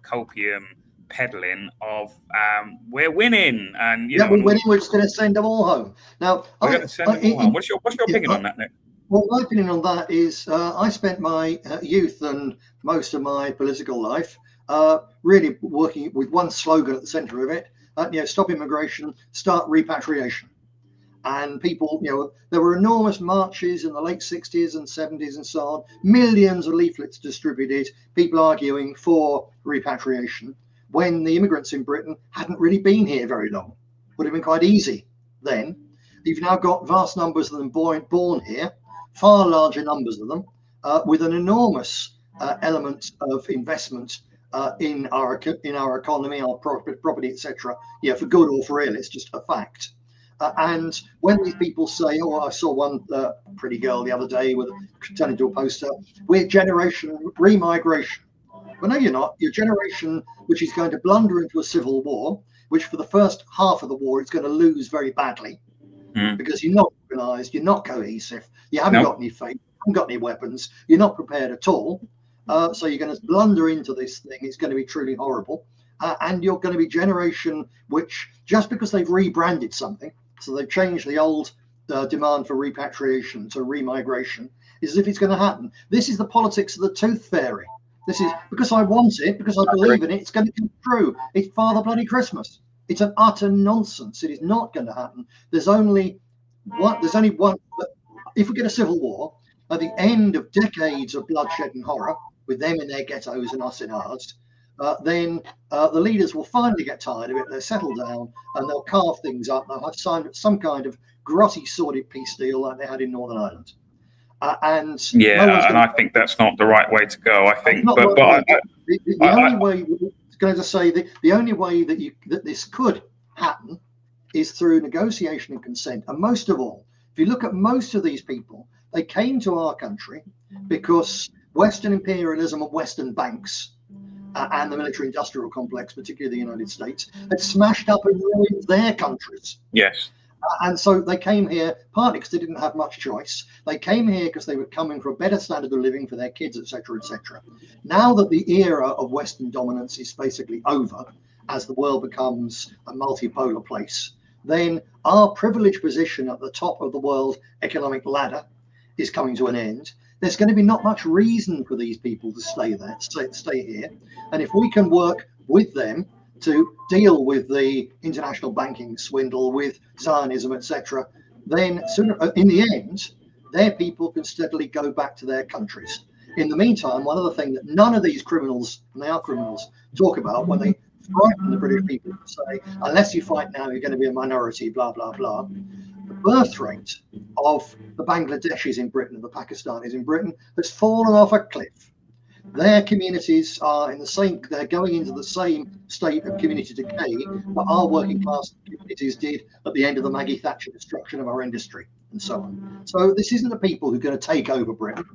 peddling of we're winning, and we're winning. We're just going to send them all home. Now, we're going to send them all home. What's your opinion on that, Nick? Well, my opinion on that is I spent my youth and most of my political life really working with one slogan at the centre of it, stop immigration, start repatriation. And people, there were enormous marches in the late 60s and 70s and so on, millions of leaflets distributed, people arguing for repatriation, when the immigrants in Britain hadn't really been here very long. Would have been quite easy then. You've now got vast numbers of them born here, far larger numbers of them, with an enormous element of investment in our economy, our property, etc. For good or for ill, it's just a fact. And when these people say, "Oh, I saw one pretty girl the other day with turned into a poster, we're generation remigration." Well, no, you're not. You're generation which is going to blunder into a civil war, which for the first half of the war it's going to lose very badly, because you're not organised, you're not cohesive, you haven't got any faith, you haven't got any weapons, you're not prepared at all. So you're going to blunder into this thing. It's going to be truly horrible. And you're going to be generation which, just because they've rebranded something, so they've changed the old demand for repatriation to remigration, is as if it's going to happen. This is the politics of the tooth fairy. This is because I want it, because I believe in it, it's going to come true. It's Father Bloody Christmas. It's an utter nonsense. It is not going to happen. There's only one. If we get a civil war, at the end of decades of bloodshed and horror, with them in their ghettos and us in ours, then the leaders will finally get tired of it. They'll settle down and they'll carve things up. They'll have signed some kind of grotty, sordid peace deal like they had in Northern Ireland. And I think that's not the right way to go. I think, the only way, going to say the only way that this could happen is through negotiation and consent. And most of all, if you look at most of these people, they came to our country because Western imperialism and Western banks and the military-industrial complex, particularly the United States, had smashed up and ruined their countries. Yes. And so they came here partly because they didn't have much choice. They came here because they were coming for a better standard of living for their kids, etc., etc. Now that the era of Western dominance is basically over, as the world becomes a multipolar place, then our privileged position at the top of the world economic ladder is coming to an end. There's going to be not much reason for these people to stay here. And if we can work with them to deal with the international banking swindle, with Zionism, etc., then sooner, in the end, their people can steadily go back to their countries. In the meantime, one other thing that none of these criminals, and they are criminals, talk about when they frighten the British people, say, unless you fight now, you're going to be a minority, blah, blah, blah. The birth rate of the Bangladeshis in Britain and the Pakistanis in Britain has fallen off a cliff. Their communities are in the same, they're going into the same state of community decay that our working class communities did at the end of the Maggie Thatcher destruction of our industry and so on. So this isn't the people who are going to take over Britain.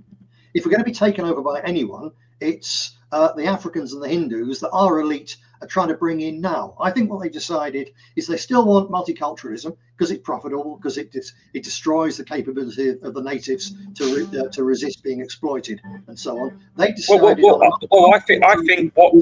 If we're going to be taken over by anyone, it's the Africans and the Hindus that our elite are trying to bring in now. I think what they decided is they still want multiculturalism because it's profitable, because it destroys the capability of the natives to resist being exploited and so on. They decided. I think what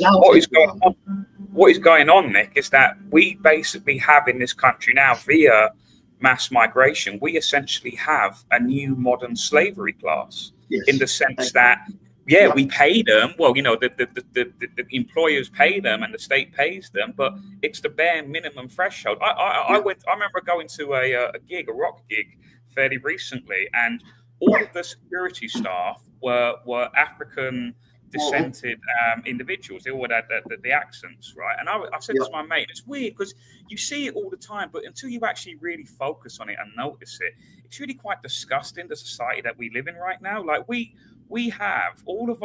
is going on, Nick, is that we basically have in this country now, via mass migration, we essentially have a new modern slavery class. Yes. In the sense that, we pay them. Well, the employers pay them and the state pays them, but it's the bare minimum threshold. I remember going to a rock gig fairly recently, and all of the security staff were African descended individuals. They all had the accents, right? And I said to my mate, it's weird because you see it all the time, but until you actually really focus on it and notice it, it's really quite disgusting, the society that we live in right now. Like we have all of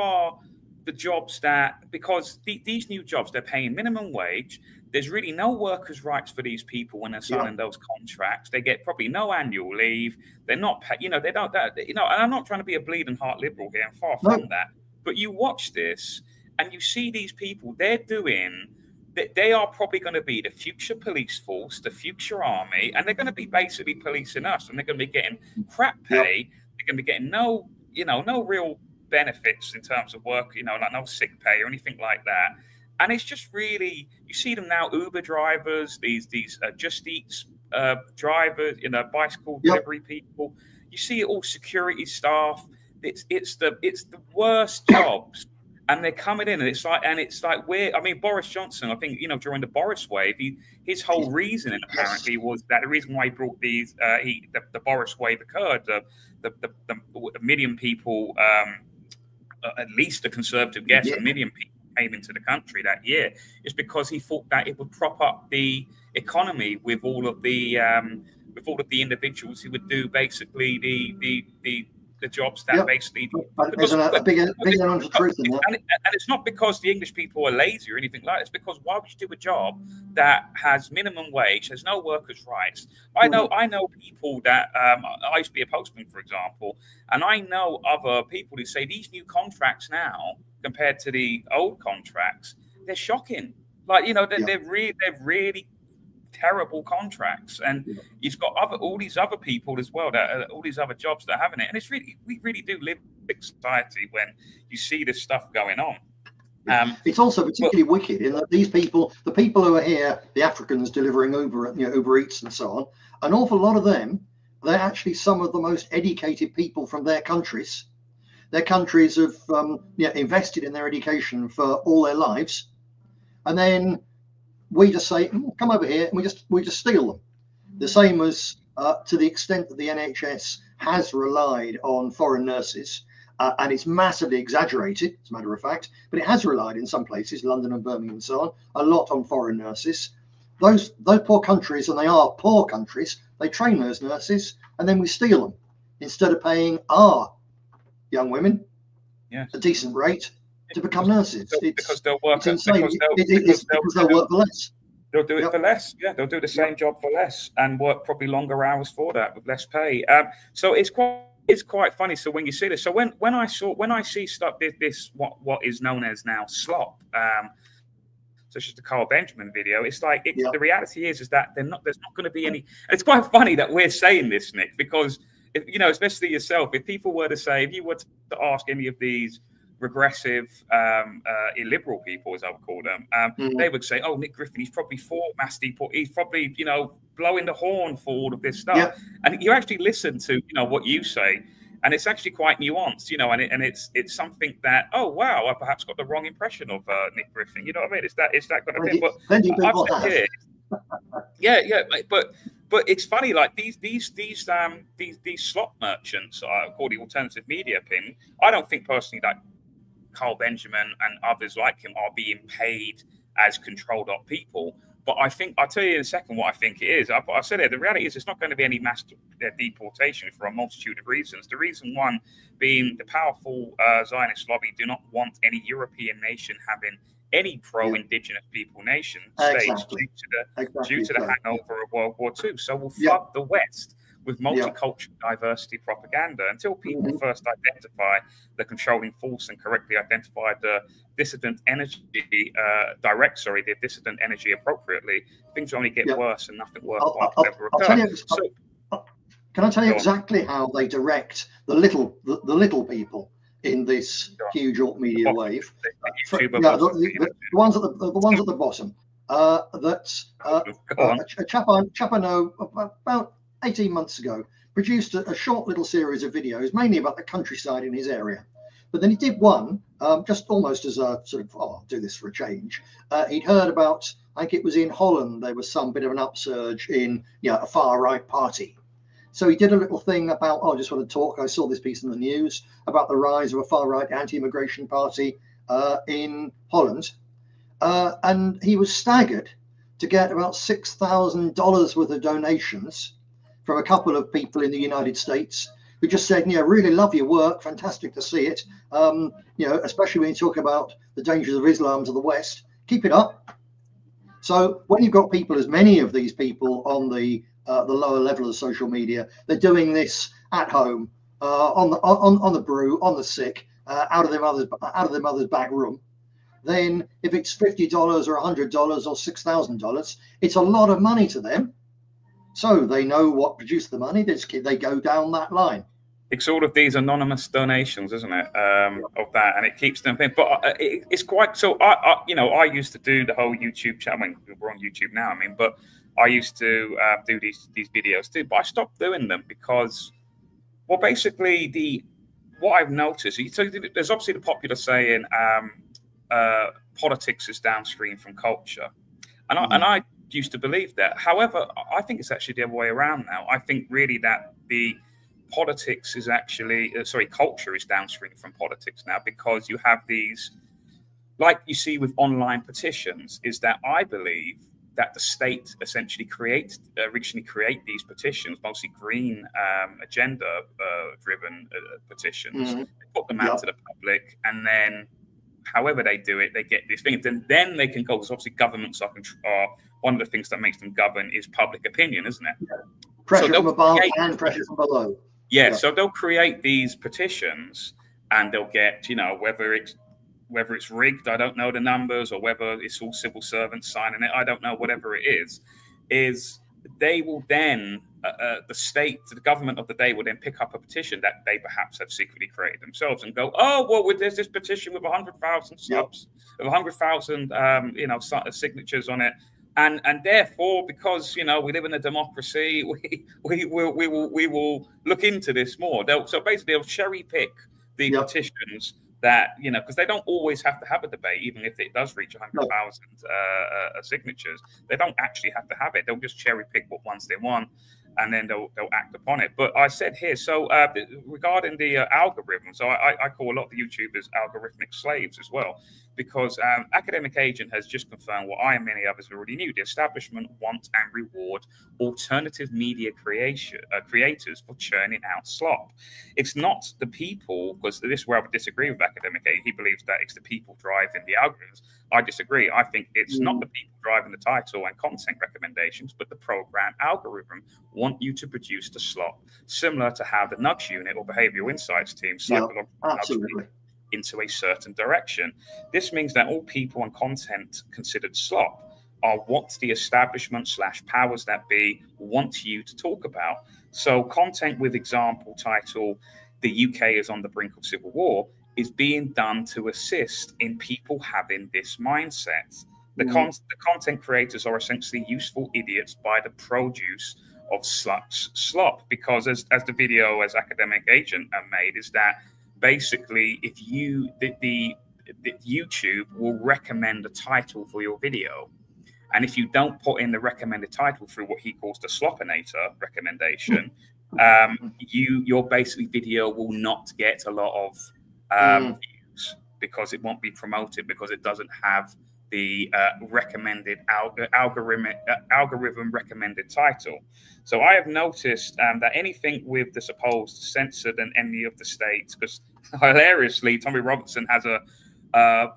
the jobs that, because these new jobs, they're paying minimum wage. There's really no workers' rights for these people when they're signing those contracts. They get probably no annual leave. They're not, they don't, and I'm not trying to be a bleeding heart liberal here. I'm far from that. But you watch this and you see these people, they are probably going to be the future police force, the future army, and they're going to be basically policing us, and they're going to be getting crap pay. They're going to be getting no real benefits in terms of work, like no sick pay or anything like that. And it's just really, you see them now, Uber drivers, these Just Eats drivers, bicycle delivery people. You see it all, security staff. It's the worst jobs. And they're coming in, and it's like we're. I mean, Boris Johnson. I think, you know, during the Boris wave, his whole reasoning apparently was that the reason why he brought these the Boris wave occurred. The million people, at least a conservative guess, a million people came into the country that year, is because he thought that it would prop up the economy with all of the individuals who would do basically the jobs that basically. There's a big element of truth in that. And it's not because the English people are lazy or anything like that. It's because why would you do a job that has minimum wage, has no workers' rights? I know people that I used to be a postman, for example, and I know other people who say these new contracts now compared to the old contracts, they're shocking. Like, you know, they're really terrible contracts, and you've got all these other people as well, that all these other jobs that are having it. And we really do live in a society when you see this stuff going on. It's also particularly wicked in that these people, the people who are here, the Africans delivering Uber Eats and so on, an awful lot of them, they're actually some of the most educated people from their countries. Their countries have invested in their education for all their lives, and then we just say, come over here, and we just steal them. The same as to the extent that the NHS has relied on foreign nurses, and it's massively exaggerated, as a matter of fact, but it has relied in some places, London and Birmingham and so on, a lot on foreign nurses. Those poor countries, and they are poor countries, they train those nurses, and then we steal them instead of paying our young women a decent rate to become nurses. Because they'll work. It's insane. Because they'll work for less. They'll do it for less. Yeah, they'll do the same job for less and work probably longer hours for that with less pay. So it's quite funny. So when you see this, so when I see stuff, this what is known as now slop, such as the Carl Benjamin video, it's like the reality is that there's not going to be any. It's quite funny that we're saying this, Nick, because if, you know, especially yourself, if people were to say, if you were to ask any of these regressive, illiberal people, as I would call them, they would say, "Oh, Nick Griffin, he's probably for mass deport. He's probably, you know, blowing the horn for all of this stuff." Yeah. And you actually listen to, you know, what you say, and it's actually quite nuanced, you know, and it's something that, oh wow, I perhaps got the wrong impression of Nick Griffin. You know what I mean? It's that kind of thing. But But it's funny, like these slot merchants, called the alternative media opinion. I don't think personally that Carl Benjamin and others like him are being paid as controlled up people. But I think, I'll tell you in a second what I think it is. I said it, the reality is it's not going to be any mass deportation for a multitude of reasons. The reason one being the powerful Zionist lobby do not want any European nation having any pro-indigenous people nation states due to the hangover of World War II. So we'll flood the West with multicultural diversity propaganda until people first identify the controlling force and correctly identify the dissident energy, the dissident energy appropriately. Things only get worse and nothing worthwhile ever occur. Can I tell you exactly how they direct the little people in this huge alt media wave? The ones at the bottom. A chap I know about 18 months ago produced a short little series of videos, mainly about the countryside in his area. But then he did one, just almost as a sort of, I'll do this for a change. He'd heard about, I think it was in Holland, there was some bit of an upsurge in a far-right party. So he did a little thing about, I just want to talk, I saw this piece in the news about the rise of a far-right anti-immigration party in Holland. And he was staggered to get about $6,000 worth of donations from a couple of people in the United States who just said, really love your work, fantastic to see it. Especially when you talk about the dangers of Islam to the West, keep it up. So when you've got people, as many of these people on the lower level of social media, they're doing this at home, on the brew, on the sick, out of their mother's back room. Then if it's $50 or $100 or $6,000, it's a lot of money to them. So they know what produced the money. They go down that line. It's all of these anonymous donations, isn't it? Of that, and it keeps them. But it's quite. So I used to do the whole YouTube channel. I mean, we're on YouTube now. But I used to do these videos too. But I stopped doing them because, well, basically what I've noticed, so there's obviously the popular saying, politics is downstream from culture. And I used to believe that. However, I think it's actually the other way around now. I think really that the politics is actually, culture is downstream from politics now, because you have these, like you see with online petitions, is that I believe that the state essentially originally create these petitions, mostly green agenda driven petitions. They put them out to the public, and then however they do it, they get these things, and then they can go, because obviously governments are one of the things that makes them govern is public opinion, isn't it? Pressure from above and pressure from below. Yeah, so they'll create these petitions, and they'll get, whether it's rigged, I don't know the numbers, or whether it's all civil servants signing it, I don't know, whatever it is they will then, the government of the day will then pick up a petition that they perhaps have secretly created themselves and go, oh, well, there's this petition with 100,000 subs, with 100,000, signatures on it. And therefore, because, we live in a democracy, we will look into this more. So basically, they'll cherry pick the petitions that, because they don't always have to have a debate, even if it does reach 100,000 signatures. They don't actually have to have it. They'll just cherry pick what ones they want, and then they'll act upon it. But I said here, so regarding the algorithm, so I call a lot of the YouTubers algorithmic slaves as well, because Academic Agent has just confirmed what I and many others already knew. The establishment want and reward alternative media creators for churning out slop. It's not the people, because this is where I would disagree with Academic Agent. He believes that it's the people driving the algorithms. I disagree. I think it's not the people driving the title and content recommendations, but the program algorithm want you to produce the slop, similar to how the nudge unit or behavioral insights team psychologically into a certain direction. This means that all people and content considered slop are what the establishment / powers that be want you to talk about. So content with example title, the UK is on the brink of civil war, is being done to assist in people having this mindset. The content creators are essentially useful idiots by the produce of slop, because as the video as Academic Agent made, is that basically if the YouTube will recommend a title for your video, and if you don't put in the recommended title through what he calls the Slopinator recommendation, your basically video will not get a lot of views, because it won't be promoted, because it doesn't have the recommended algorithm recommended title. So I have noticed that anything with the supposed censored and enemy of the state, because hilariously, Tommy Robinson has a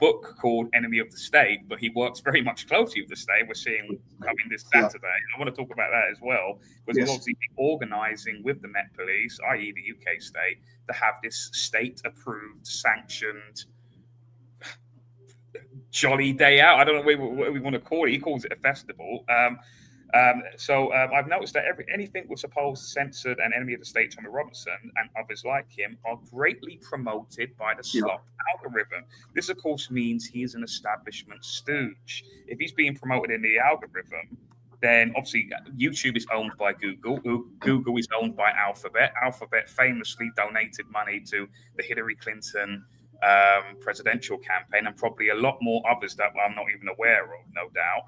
book called Enemy of the State, but he works very much closely with the state. We're seeing coming this Saturday. I want to talk about that as well, because he'll obviously be organising with the Met Police, i.e. the UK state, to have this state-approved, sanctioned jolly day out. I don't know what we want to call it. He calls it a festival. So I've noticed that anything with supposed censored and enemy of the state, Tommy Robinson and others like him, are greatly promoted by the slop algorithm. This, of course, means he is an establishment stooge. If he's being promoted in the algorithm, then obviously YouTube is owned by Google. Google is owned by Alphabet. Alphabet famously donated money to the Hillary Clinton presidential campaign, and probably a lot more others that I'm not even aware of, no doubt.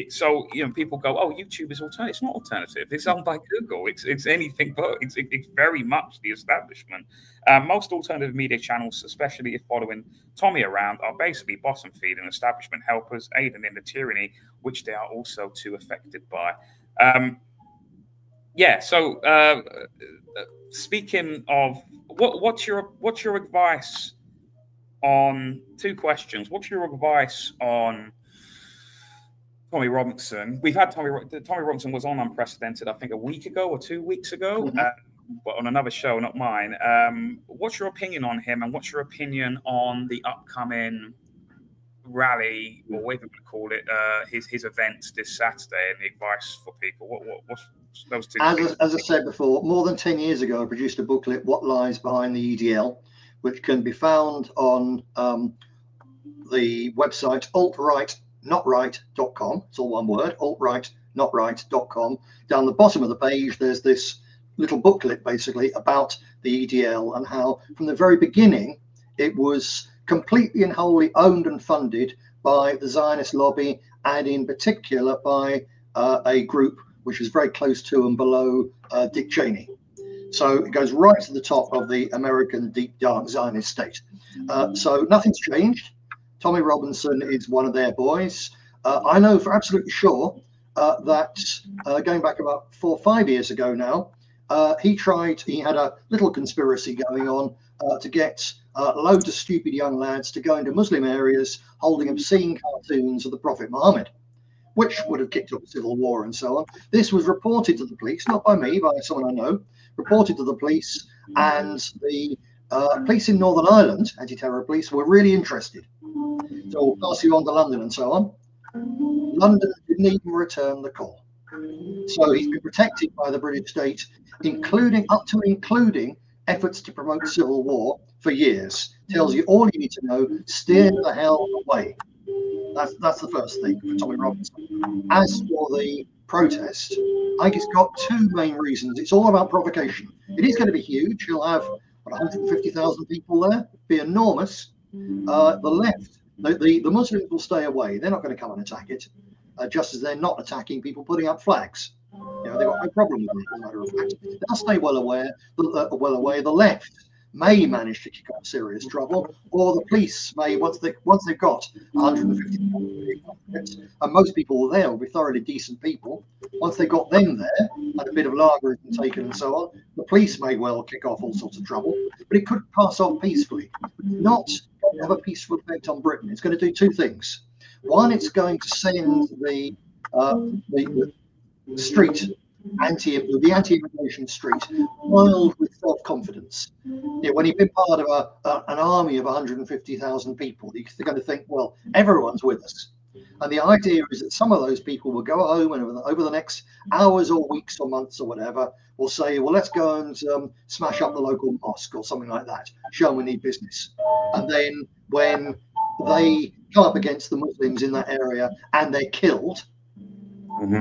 So people go, oh, YouTube is alternative. It's not alternative. It's owned by Google. It's anything but. It's very much the establishment. Most alternative media channels, especially if following Tommy around, are basically bottom feeding establishment helpers, aiding in the tyranny which they are also too affected by. So speaking of, what's your advice on two questions? What's your advice on Tommy Robinson? We've had Tommy Robinson was on Unprecedented, I think a week ago or 2 weeks ago, but on another show, not mine. What's your opinion on him, and what's your opinion on the upcoming rally, or whatever we call it, his event this Saturday, and the advice for people? What's those two things? As I said before, more than 10 years ago, I produced a booklet, What Lies Behind the EDL, which can be found on the website altrightnotright.com. It's all one word, altrightnotright.com. Down the bottom of the page, there's this little booklet basically about the EDL, and how from the very beginning it was completely and wholly owned and funded by the Zionist lobby, and in particular by a group which was very close to and below Dick Cheney. So it goes right to the top of the American deep dark Zionist state. So nothing's changed. Tommy Robinson is one of their boys. I know for absolutely sure that going back about 4 or 5 years ago now, he had a little conspiracy going on to get loads of stupid young lads to go into Muslim areas holding obscene cartoons of the Prophet Muhammad, which would have kicked up a civil war and so on. This was reported to the police, not by me, by someone I know, reported to the police, and the police in Northern Ireland, anti-terror police, were really interested. So we'll pass you on to London and so on. London didn't even return the call. So he's been protected by the British state, including efforts to promote civil war for years. Tells you all you need to know. Steer the hell away. That's the first thing for Tommy Robinson. As for the protest, I think it's got 2 main reasons. It's all about provocation. It is going to be huge. You'll have 150,000 people there. Be enormous. The left, the Muslims will stay away. They're not going to come and attack it, just as they're not attacking people putting up flags. You know, they've got no problem with it, as a matter of fact. They'll stay well away. The left may manage to kick up serious trouble, or the police may, once they've got 150 people, and most people there will be thoroughly decent people. Once they've got them there, and a bit of lager has been taken and so on, the police may well kick off all sorts of trouble, but it could pass off peacefully. Not have a peaceful effect on Britain. It's going to do 2 things. One, it's going to send the street, the anti-immigration street, wild with self-confidence. You know, when you've been part of an army of 150,000 people, you're going to think, well, everyone's with us. And the idea is that some of those people will go home and over the next hours or weeks or months or whatever, will say, well, let's go and smash up the local mosque or something like that. Show them we need business. And then when they come up against the Muslims in that area and they're killed,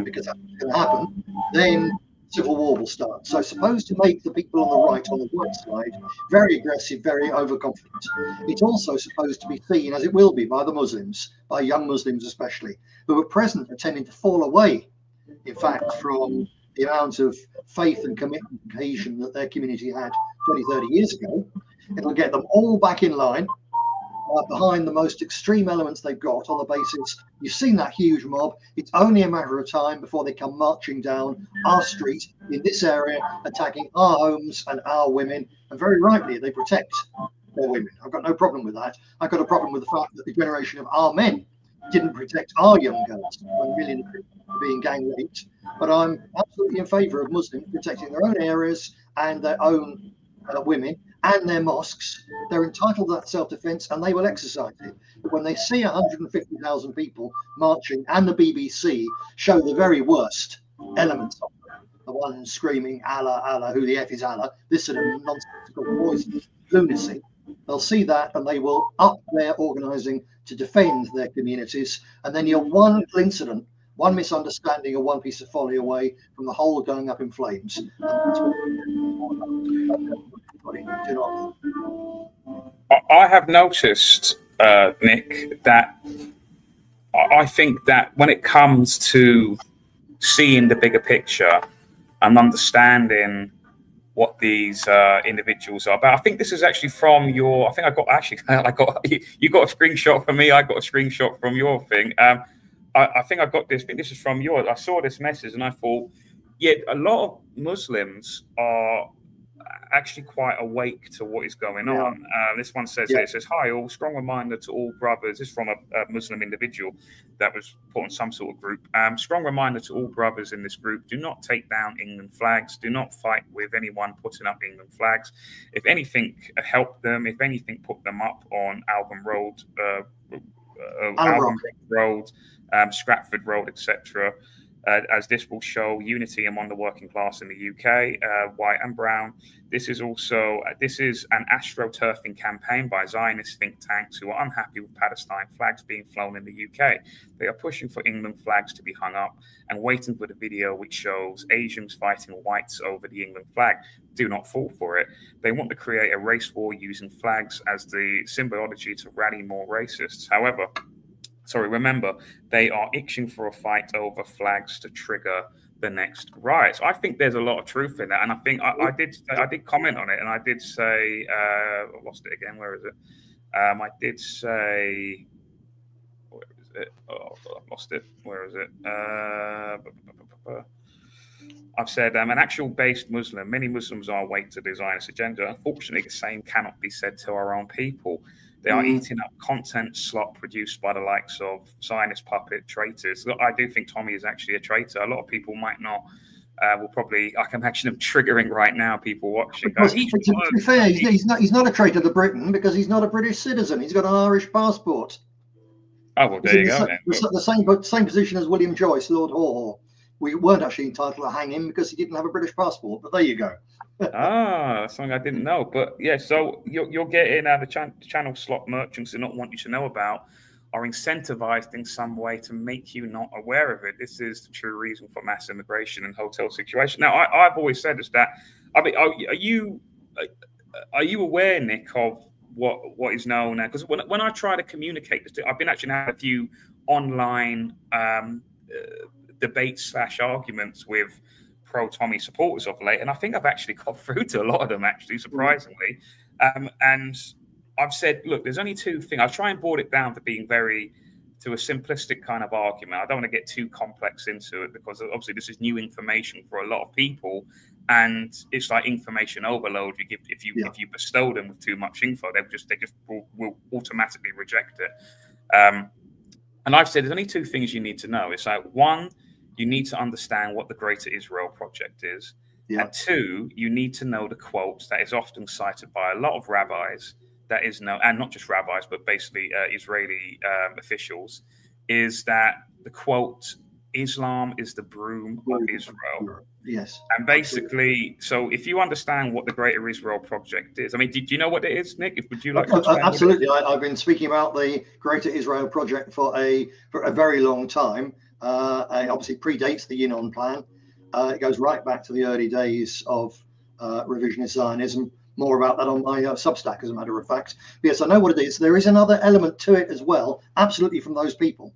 because that's going to happen, then civil war will start. So supposed to make the people on the right side, very aggressive, very overconfident. It's also supposed to be seen, as it will be, by the Muslims, by young Muslims especially, who at present are tending to fall away, in fact, from the amount of faith and commitment and cohesion that their community had 20, 30 years ago. It'll get them all back in line behind the most extreme elements they've got, on the basis you've seen that huge mob. It's only a matter of time before they come marching down our street in this area, attacking our homes and our women, and very rightly they protect their women. I've got no problem with that. I've got a problem with the fact that the generation of our men didn't protect our young girls when millions were being gang raped. But I'm absolutely in favour of Muslims protecting their own areas and their own women and their mosques. They're entitled to that self-defense, and they will exercise it. But when they see 150,000 people marching, and the BBC show the very worst elements of them, the one screaming Allah, Allah, who the F is Allah, this sort of nonsensical poison, lunacy, they'll see that and they will up their organising to defend their communities. And then you're one incident, one misunderstanding, or one piece of folly away from the whole going up in flames. And that's what I have noticed, Nick, that I think that when it comes to seeing the bigger picture and understanding what these individuals are about, I think this is actually from your. I think you got a screenshot from me. I got a screenshot from your thing. I think I got this. I think this is from yours. I saw this message and I thought, yeah, a lot of Muslims are actually quite awake to what is going on. This one says, it says, hi all, strong reminder to all brothers. This is from a Muslim individual that was put on some sort of group. Strong reminder to all brothers in this group, do not take down England flags. Do not fight with anyone putting up England flags. If anything, help them. If anything, put them up on Albion Road, Stratford Road, etc. as this will show unity among the working class in the UK, white and brown. This is also this is an astroturfing campaign by Zionist think tanks who are unhappy with Palestine flags being flown in the UK. They are pushing for England flags to be hung up and waiting for the video which shows Asians fighting whites over the England flag. Do not fall for it. They want to create a race war using flags as the symbology to rally more racists. However, remember, they are itching for a fight over flags to trigger the next riots. I think there's a lot of truth in that, and I think I did comment on it, and I did say I lost it again. Where is it? I did say, where is it? Oh, I've lost it. Where is it? I've said an actual based Muslim. Many Muslims are awake to the Zionist agenda. Unfortunately, the same cannot be said to our own people. They are eating up content slot produced by the likes of Zionist puppet traitors. Look, I do think Tommy is actually a traitor. A lot of people might not. Will probably, I can imagine them triggering right now, people watching. To be fair, he's not a traitor to Britain because he's not a British citizen. He's got an Irish passport. Oh, well, there you go. The same position as William Joyce, Lord Haw. We weren't actually entitled to hang him because he didn't have a British passport, but there you go. That's something I didn't know. But yeah, so you're getting the channel slot merchants do not want you to know about are incentivized in some way to make you not aware of it. This is the true reason for mass immigration and hotel situation. Now, I've always said is that, I mean, are you aware, Nick, of what is known? Because when I try to communicate this, I've been actually having a few online debates / arguments with pro-Tommy supporters of late, and I think I've actually got through to a lot of them, actually, surprisingly. And I've said, look, there's only two things. I'll try and boil it down to being to a simplistic kind of argument. I don't want to get too complex into it because obviously this is new information for a lot of people, and it's like information overload. If you bestow them with too much info, they just will automatically reject it. And I've said there's only two things you need to know. It's like, one, you need to understand what the Greater Israel Project is. Yeah. And two, you need to know the quote that is often cited by a lot of rabbis, that is no, and not just rabbis, but basically Israeli officials, is that the quote, Islam is the broom of Israel. Yes. And basically, so if you understand what the Greater Israel Project is, I mean, do you know what it is, Nick? Would you like to explain? Absolutely. I've been speaking about the Greater Israel Project for a very long time. It obviously predates the Yinon Plan. It goes right back to the early days of revisionist Zionism. More about that on my Substack, as a matter of fact. But yes, I know what it is. There is another element to it as well, absolutely, from those people,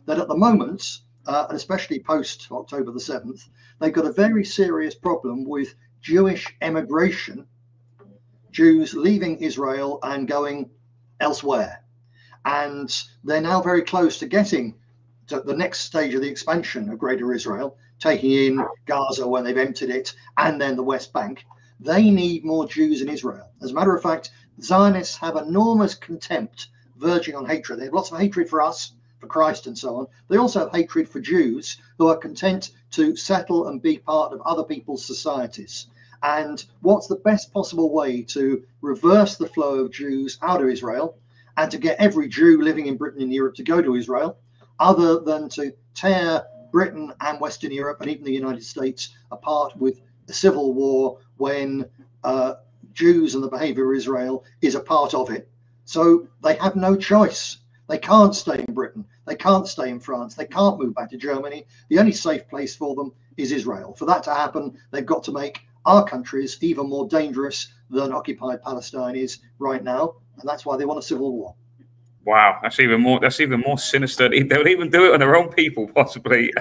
that at the moment, and especially post October the 7th, they've got a very serious problem with Jewish emigration, Jews leaving Israel and going elsewhere. And they're now very close to getting to the next stage of the expansion of Greater Israel, taking in Gaza when they've emptied it, and then the West Bank. They need more Jews in Israel. As a matter of fact, Zionists have enormous contempt, verging on hatred. They have lots of hatred for us, for Christ, and so on. They also have hatred for Jews who are content to settle and be part of other people's societies. And what's the best possible way to reverse the flow of Jews out of Israel and to get every Jew living in Britain and Europe to go to Israel, other than to tear Britain and Western Europe and even the United States apart with a civil war when Jews and the behavior of Israel is a part of it? So they have no choice. They can't stay in Britain. They can't stay in France. They can't move back to Germany. The only safe place for them is Israel. For that to happen, they've got to make our countries even more dangerous than occupied Palestine is right now. And that's why they want a civil war. Wow, that's even more sinister. They'll even do it on their own people, possibly.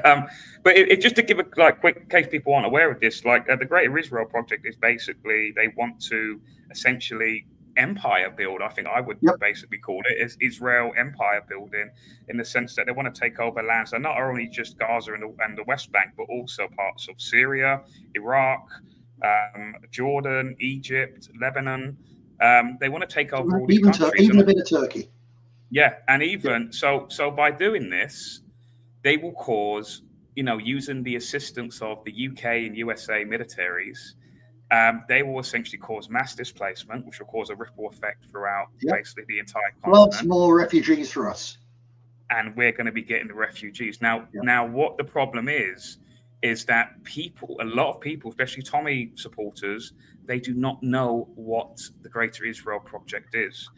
But just to give a quick, in case people aren't aware of this, the Greater Israel Project is basically they want to essentially empire build. I think I would basically call it is Israel empire building, in the sense that they want to take over lands, and not only just Gaza and the West Bank, but also parts of Syria, Iraq, Jordan, Egypt, Lebanon. They want to take over all these countries, even a bit of Turkey. Yeah, and even so by doing this, they will cause, using the assistance of the UK and USA militaries, they will essentially cause mass displacement, which will cause a ripple effect throughout basically the entire continent. Lots more refugees for us. and we're going to be getting the refugees. Now, what the problem is that a lot of people, especially Tommy supporters, they do not know what the Greater Israel Project is.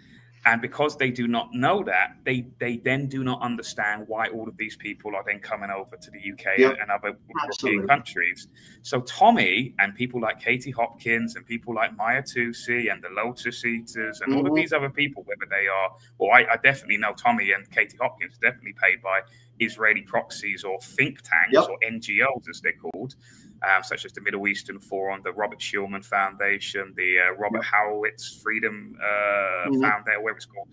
And because they do not know that, they then do not understand why all of these people are then coming over to the UK and other European countries. So Tommy and people like Katie Hopkins and people like Maya Tusi and the Lotus Eaters and all of these other people, whether they are, well, I definitely know Tommy and Katie Hopkins are definitely paid by Israeli proxies or think tanks or NGOs, as they're called, such as the Middle Eastern Forum, the Robert Schulman Foundation, the Robert Horowitz Freedom Foundation, whatever it's called.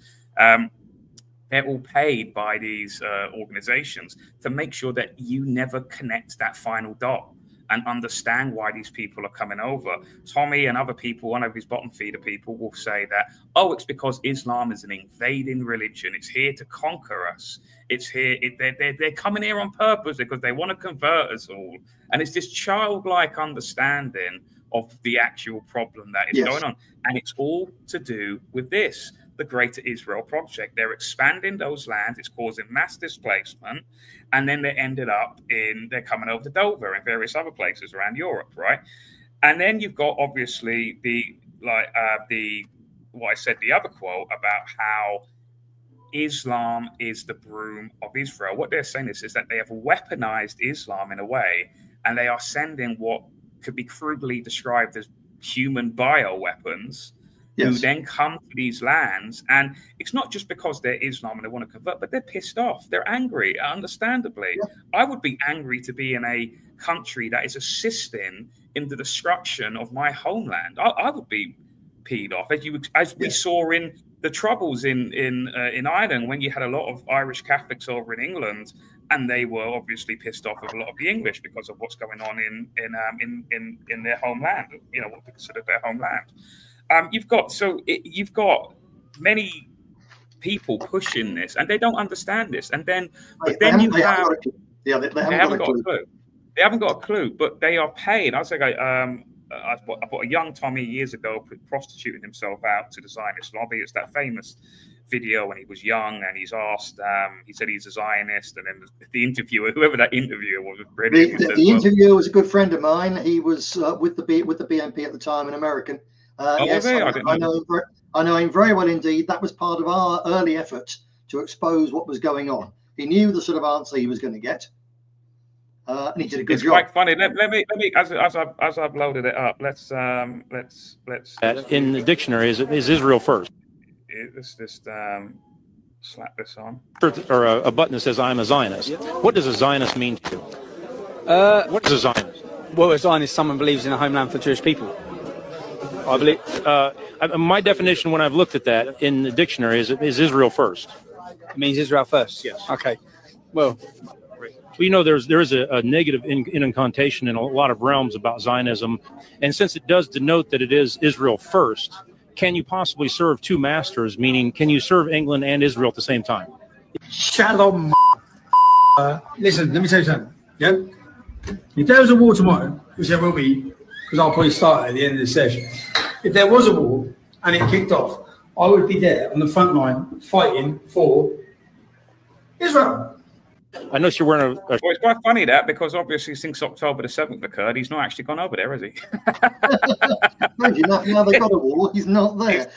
They're all paid by these organizations to make sure that you never connect that final dot and understand why these people are coming over. Tommy and other people, one of his bottom feeder people, will say that, oh, it's because Islam is an invading religion. It's here to conquer us. It's here. They're coming here on purpose because they want to convert us all. And it's this childlike understanding of the actual problem that is going on. And it's all to do with this, the Greater Israel Project. They're expanding those lands. It's causing mass displacement. And then they're coming over to Dover and various other places around Europe, right? And then you've got obviously what I said, the other quote about how Islam is the broom of Israel. What they're saying is that they have weaponized Islam in a way, and they are sending what could be crudely described as human bioweapons who then come to these lands. And it's not just because they're Islam and they want to convert, but they're pissed off. They're angry, understandably. I would be angry to be in a country that is assisting in the destruction of my homeland. I would be peed off, as we saw in the Troubles in Ireland, when you had a lot of Irish Catholics over in England, and they were obviously pissed off with a lot of the English because of what's going on in their homeland, what they consider their homeland. You've got many people pushing this, and they don't understand this. And then, they haven't got a clue. They haven't got a clue, but they are paid. I was like, I bought a young Tommy years ago prostituting himself out to the Zionist lobby. It's that famous video when he was young and he's asked, he said he's a Zionist, and then the interviewer, whoever that interviewer was brilliant. The interviewer was a good friend of mine. He was with the BNP at the time, an American. Yes, I know him very well indeed. That was part of our early effort to expose what was going on. He knew the sort of answer he was going to get, and he did a good job. It's quite funny. Let me as I've loaded it up. Let's in the dictionary is Israel first. Let's just slap this on. Or a button that says I'm a Zionist. What does a Zionist mean to you? What is a Zionist? Well, a Zionist is someone who believes in a homeland for Jewish people. I believe my definition when I've looked at that in the dictionary is Israel first. It means Israel first. Yes. Okay. Well, there is a negative connotation in a lot of realms about Zionism, and since it does denote that it is Israel first, can you possibly serve two masters? Meaning, can you serve England and Israel at the same time? Shalom. Listen, let me tell you something. Yeah. If there was a war tomorrow, which there will be, because I'll probably start at the end of the session. If there was a war and it kicked off, I would be there on the front line fighting for Israel. I know you're wearing a... Well, it's quite funny that, because obviously since October the 7th occurred, he's not actually gone over there, has he? Now they've got a war, he's not there.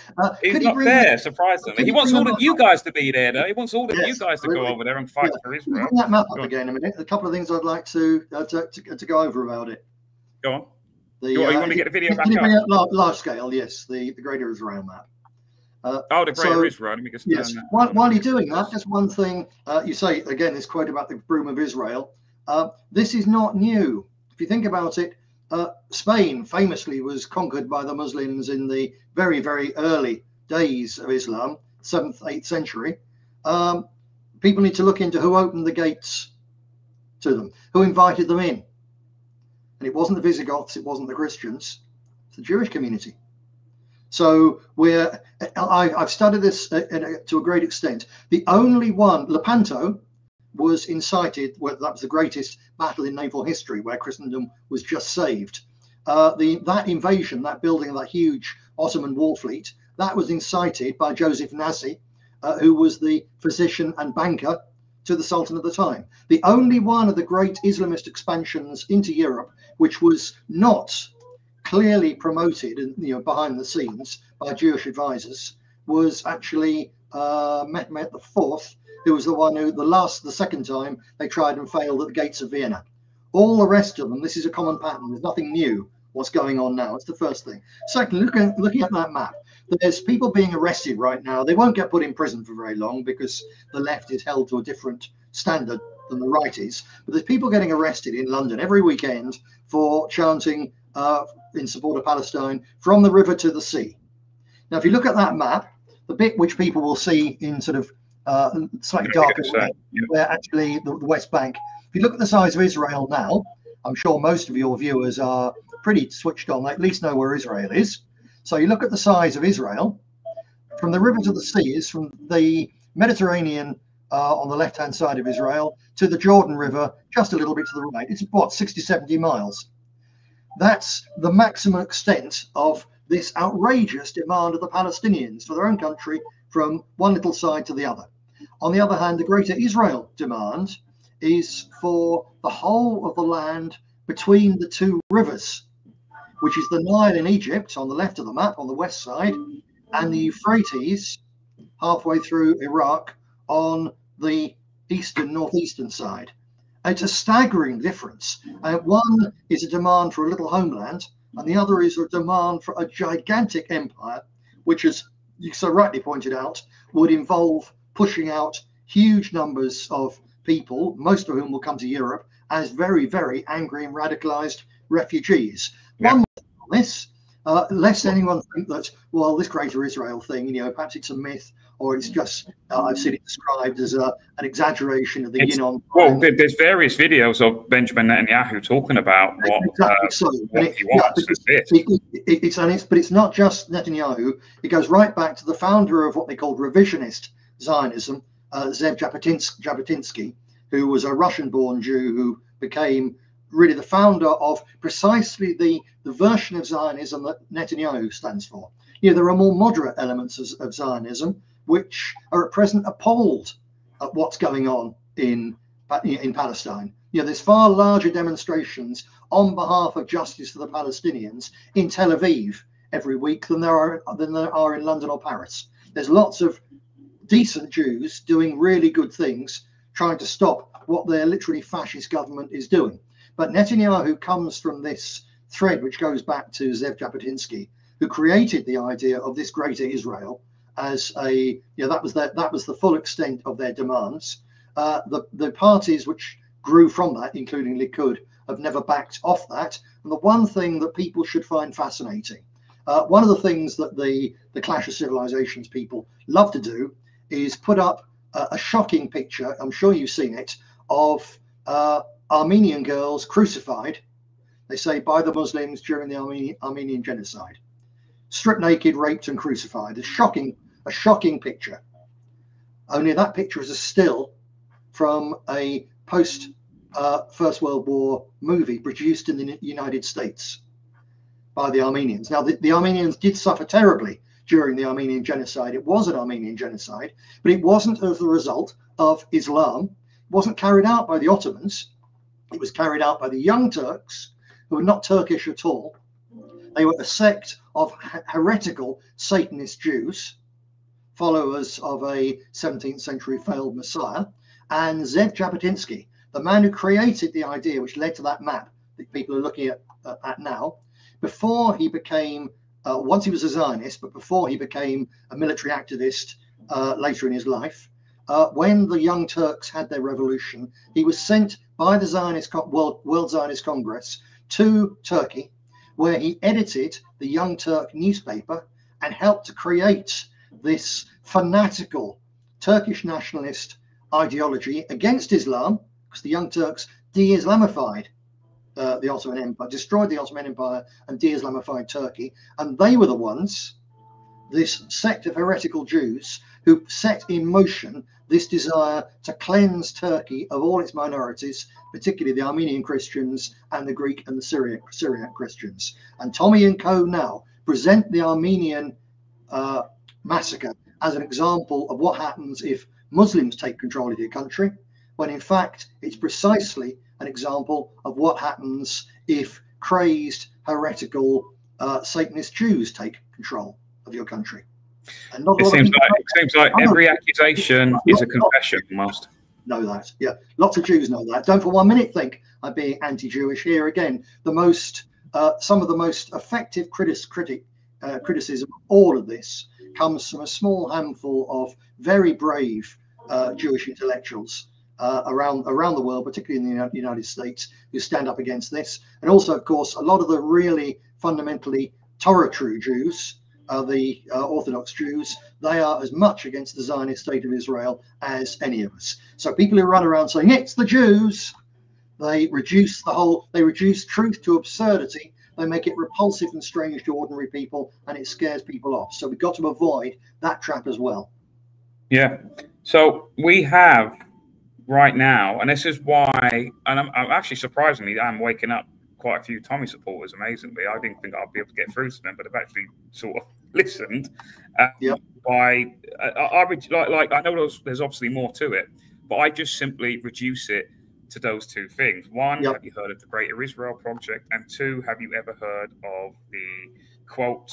He's not there, surprisingly. He wants all of you guys to be there, though. He wants all of you guys to go over there and fight for Israel. Bring that map up again a minute. A couple of things I'd like to go over about it. Go on. You want to get the video back up? Large scale, yes. The Greater Israel map. The Greater Israel. Let me just yes. While you're doing that, just one thing. You say again this quote about the broom of Israel. This is not new. If you think about it, Spain famously was conquered by the Muslims in the very, very early days of Islam, 7th, 8th century. People need to look into who opened the gates to them, who invited them in. And it wasn't the Visigoths, it wasn't the Christians, it's the Jewish community. So I've studied this to a great extent. The only one, Lepanto, was incited, that was the greatest battle in naval history where Christendom was just saved. That invasion, that building of that huge Ottoman war fleet, that was incited by Joseph Nazi, who was the physician and banker to the Sultan at the time. The only one of the great Islamist expansions into Europe, which was not clearly promoted, behind the scenes by Jewish advisors, was actually Mehmet IV, who was the one who, the second time they tried and failed at the gates of Vienna. All the rest of them, this is a common pattern. There's nothing new what's going on now. It's the first thing. Second, looking at that map, there's people being arrested right now. They won't get put in prison for very long because the left is held to a different standard than the right is. But there's people getting arrested in London every weekend for chanting in support of Palestine from the river to the sea. Now, if you look at that map, the bit which people will see in sort of slightly darker, where actually the West Bank. If you look at the size of Israel now, I'm sure most of your viewers are pretty switched on. They at least know where Israel is. So you look at the size of Israel, from the river to the sea is from the Mediterranean on the left-hand side of Israel to the Jordan River, just a little bit to the right. It's what, 60, 70 miles. That's the maximum extent of this outrageous demand of the Palestinians for their own country from one little side to the other. On the other hand, the Greater Israel demand is for the whole of the land between the two rivers, which is the Nile in Egypt on the left of the map on the west side, and the Euphrates halfway through Iraq on the northeastern side. It's a staggering difference. One is a demand for a little homeland, and the other is a demand for a gigantic empire, which, as you so rightly pointed out, would involve pushing out huge numbers of people, most of whom will come to Europe as very, very angry and radicalized refugees. Yeah. One on this, lest anyone think that, well, this Greater Israel thing, perhaps it's a myth, or it's just, I've seen it described as an exaggeration of the Yinon. Well, there's various videos of Benjamin Netanyahu talking about what, what he wants. But it's not just Netanyahu. It goes right back to the founder of what they called revisionist Zionism, Zev Jabotinsky, who was a Russian-born Jew who became really the founder of precisely the version of Zionism that Netanyahu stands for. There are more moderate elements of Zionism which are at present appalled at what's going on in Palestine. There's far larger demonstrations on behalf of justice for the Palestinians in Tel Aviv every week than there are in London or Paris. There's lots of decent Jews doing really good things, trying to stop what their literally fascist government is doing. But Netanyahu comes from this thread which goes back to Zev Jabotinsky, who created the idea of this Greater Israel as a, that was the full extent of their demands. The parties which grew from that, including Likud, have never backed off that. And the one thing that people should find fascinating, one of the things that the Clash of Civilizations people love to do is put up a shocking picture, I'm sure you've seen it, of Armenian girls crucified, they say, by the Muslims during the Armenian genocide. Stripped naked, raped and crucified. A shocking picture. Only that picture is a still from a post First World War movie produced in the United States by the Armenians. Now, the Armenians did suffer terribly during the Armenian genocide. It was an Armenian genocide, but it wasn't as a result of Islam. It wasn't carried out by the Ottomans. It was carried out by the Young Turks, who were not Turkish at all. They were a sect of heretical Satanist Jews, followers of a 17th century failed Messiah. And Zev Jabotinsky, the man who created the idea which led to that map that people are looking at now, before he became, once he was a Zionist, but before he became a military activist later in his life, when the Young Turks had their revolution, he was sent by the World Zionist Congress to Turkey, where he edited the Young Turk newspaper and helped to create this fanatical Turkish nationalist ideology against Islam, because the Young Turks de-Islamified the Ottoman Empire, destroyed the Ottoman Empire and de-Islamified Turkey. And they were the ones, this sect of heretical Jews, who set in motion this desire to cleanse Turkey of all its minorities, particularly the Armenian Christians and the Greek and the Syriac Christians. And Tommy and co now present the Armenian massacre as an example of what happens if Muslims take control of your country, when in fact it's precisely an example of what happens if crazed, heretical, Satanist Jews take control of your country. And not it seems like every accusation is a confession almost. Know that, yeah. Lots of Jews know that. Don't for 1 minute think I'm being anti-Jewish here. Again, some of the most effective criticism of all of this comes from a small handful of very brave Jewish intellectuals around the world, particularly in the United States, who stand up against this. And also, of course, a lot of the really fundamentally Torah true Jews, the Orthodox Jews, they are as much against the Zionist state of Israel as any of us. So people who run around saying it's the Jews, they reduce truth to absurdity. They make it repulsive and strange to ordinary people, and it scares people off. So we've got to avoid that trap as well. Yeah. So we have right now, and this is why, and I'm actually surprisingly, I'm waking up quite a few Tommy supporters, amazingly. I didn't think I'd be able to get through to them, but they've actually sort of listened. Yep. I know there's obviously more to it, but I just simply reduce it to those two things. One, yep. Have you heard of the Greater Israel Project? And two, have you ever heard of the quote,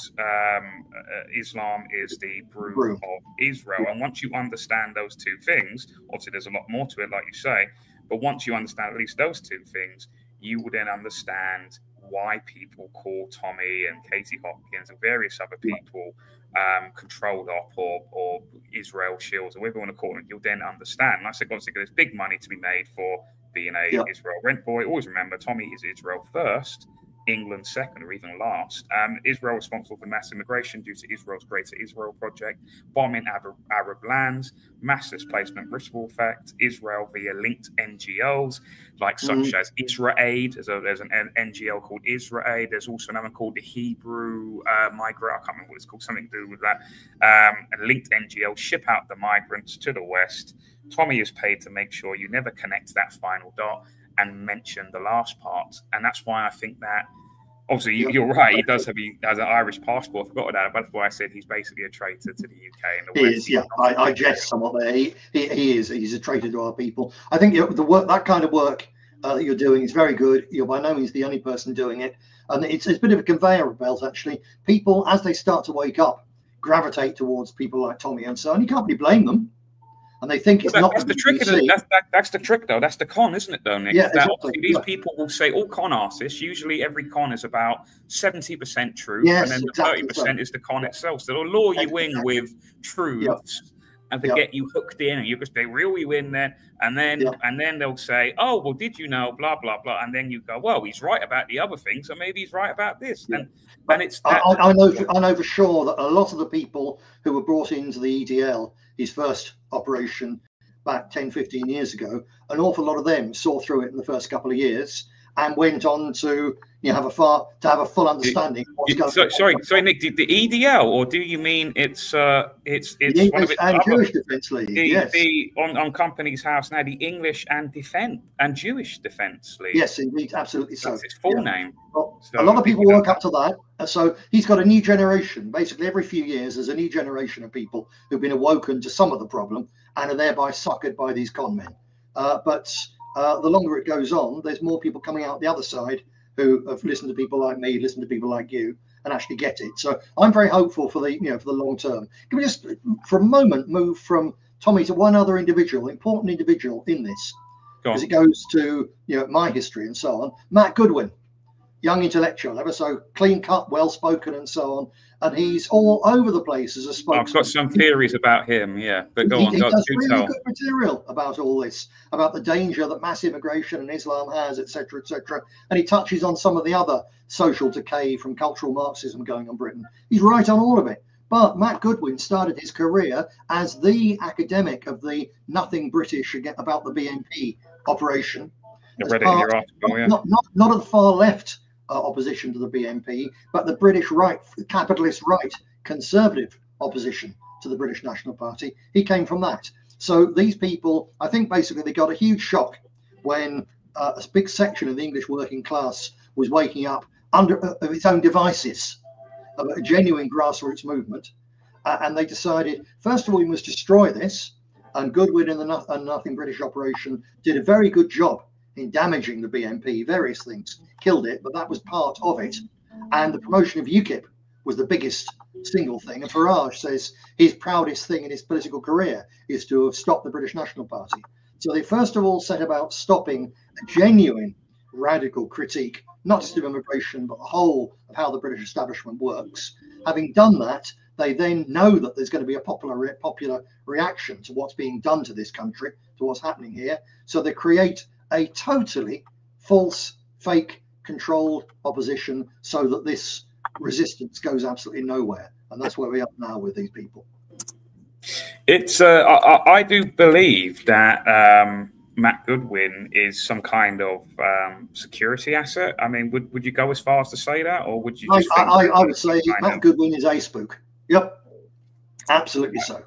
Islam is the brew of Israel? And once you understand those two things, obviously there's a lot more to it, like you say, but once you understand at least those two things, you will then understand why people call Tommy and Katie Hopkins and various other people controlled op or Israel shields, or whatever you want to call them. You'll then understand. And I said, obviously, there's big money to be made for being a Israel rent boy. Always remember, Tommy is Israel first, England second, or even last. Israel responsible for mass immigration due to Israel's Greater Israel Project, bombing Arab lands, mass displacement ripple effect, Israel via linked NGOs, like such as IsraAid. There's an NGO called IsraAid. There's also another called the Hebrew Migrant. I can't remember what it's called, something to do with that. A linked NGO ship out the migrants to the West. Tommy is paid to make sure you never connect that final dot and mention the last part. And that's why I think that, obviously, you're right, he has an Irish passport. I forgot about that, but that's why I said he's basically a traitor to the UK and the West. He is, yeah. I jest somewhat there. He is. He's a traitor to our people. I think the work, that kind of work that you're doing is very good. You're by no means the only person doing it. And it's a bit of a conveyor belt, actually. People, as they start to wake up, gravitate towards people like Tommy and so on. You can't really blame them. And they think it's not. That's the trick. That's the trick, though. That's the con, isn't it, though, Nick? Yeah, exactly. These people will say, all con artists, usually every con is about 70% truth, yes, and then exactly 30% is the con itself. So they'll lure you in with truths and to get you hooked in, and you just they reel you in there, and then they'll say, oh, well, did you know, blah blah blah, and then you go, well, he's right about the other thing, so maybe he's right about this. And it's that. I know for sure that a lot of the people who were brought into the EDL, his first operation back 10, 15 years ago, an awful lot of them saw through it in the first couple of years and went on to have a full understanding of what's going on. Sorry, Nick, the EDL, or do you mean it's the English and Jewish Defence League? Yes. On Company's House now, the English and Jewish Defence League. Yes, indeed, absolutely so. That's its full name. Well, a lot of people work up to that. So he's got a new generation. Basically, every few years, there's a new generation of people who've been awoken to some of the problem and are thereby suckered by these con men. But the longer it goes on, there's more people coming out the other side who have listened to people like me, listened to people like you, and actually get it. So I'm very hopeful for the for the long term. Can we just, for a moment, move from Tommy to one other individual, important individual in this, as it goes to my history and so on. Matt Goodwin, young intellectual, ever so clean cut, well spoken, and so on. And he's all over the place as a spokesman. I've got some theories about him, but go on. He does really good material about all this, about the danger that mass immigration and Islam has, etc., etc. And he touches on some of the other social decay from cultural Marxism going on in Britain. He's right on all of it. But Matt Goodwin started his career as the academic of the Nothing British about the BNP operation. I read it in your article, not at the far left opposition to the BNP, but the British right, capitalist right, conservative opposition to the British National Party. He came from that. So these people, I think basically they got a huge shock when a big section of the English working class was waking up under its own devices of a genuine grassroots movement. And they decided, first of all, we must destroy this. And Goodwin and the Nothing British operation did a very good job in damaging the BNP, various things, killed it, but that was part of it. And the promotion of UKIP was the biggest single thing. And Farage says his proudest thing in his political career is to have stopped the British National Party. So they first of all set about stopping a genuine radical critique, not just of immigration, but the whole of how the British establishment works. Having done that, they then know that there's going to be a popular reaction to what's being done to this country, to what's happening here. So they create a totally false, fake, controlled opposition so that this resistance goes absolutely nowhere. And that's where we are now with these people. It's I do believe that Matt Goodwin is some kind of security asset. I mean, would you go as far as to say that, or would you just I would say Matt Goodwin is a spook. Yep. Absolutely so.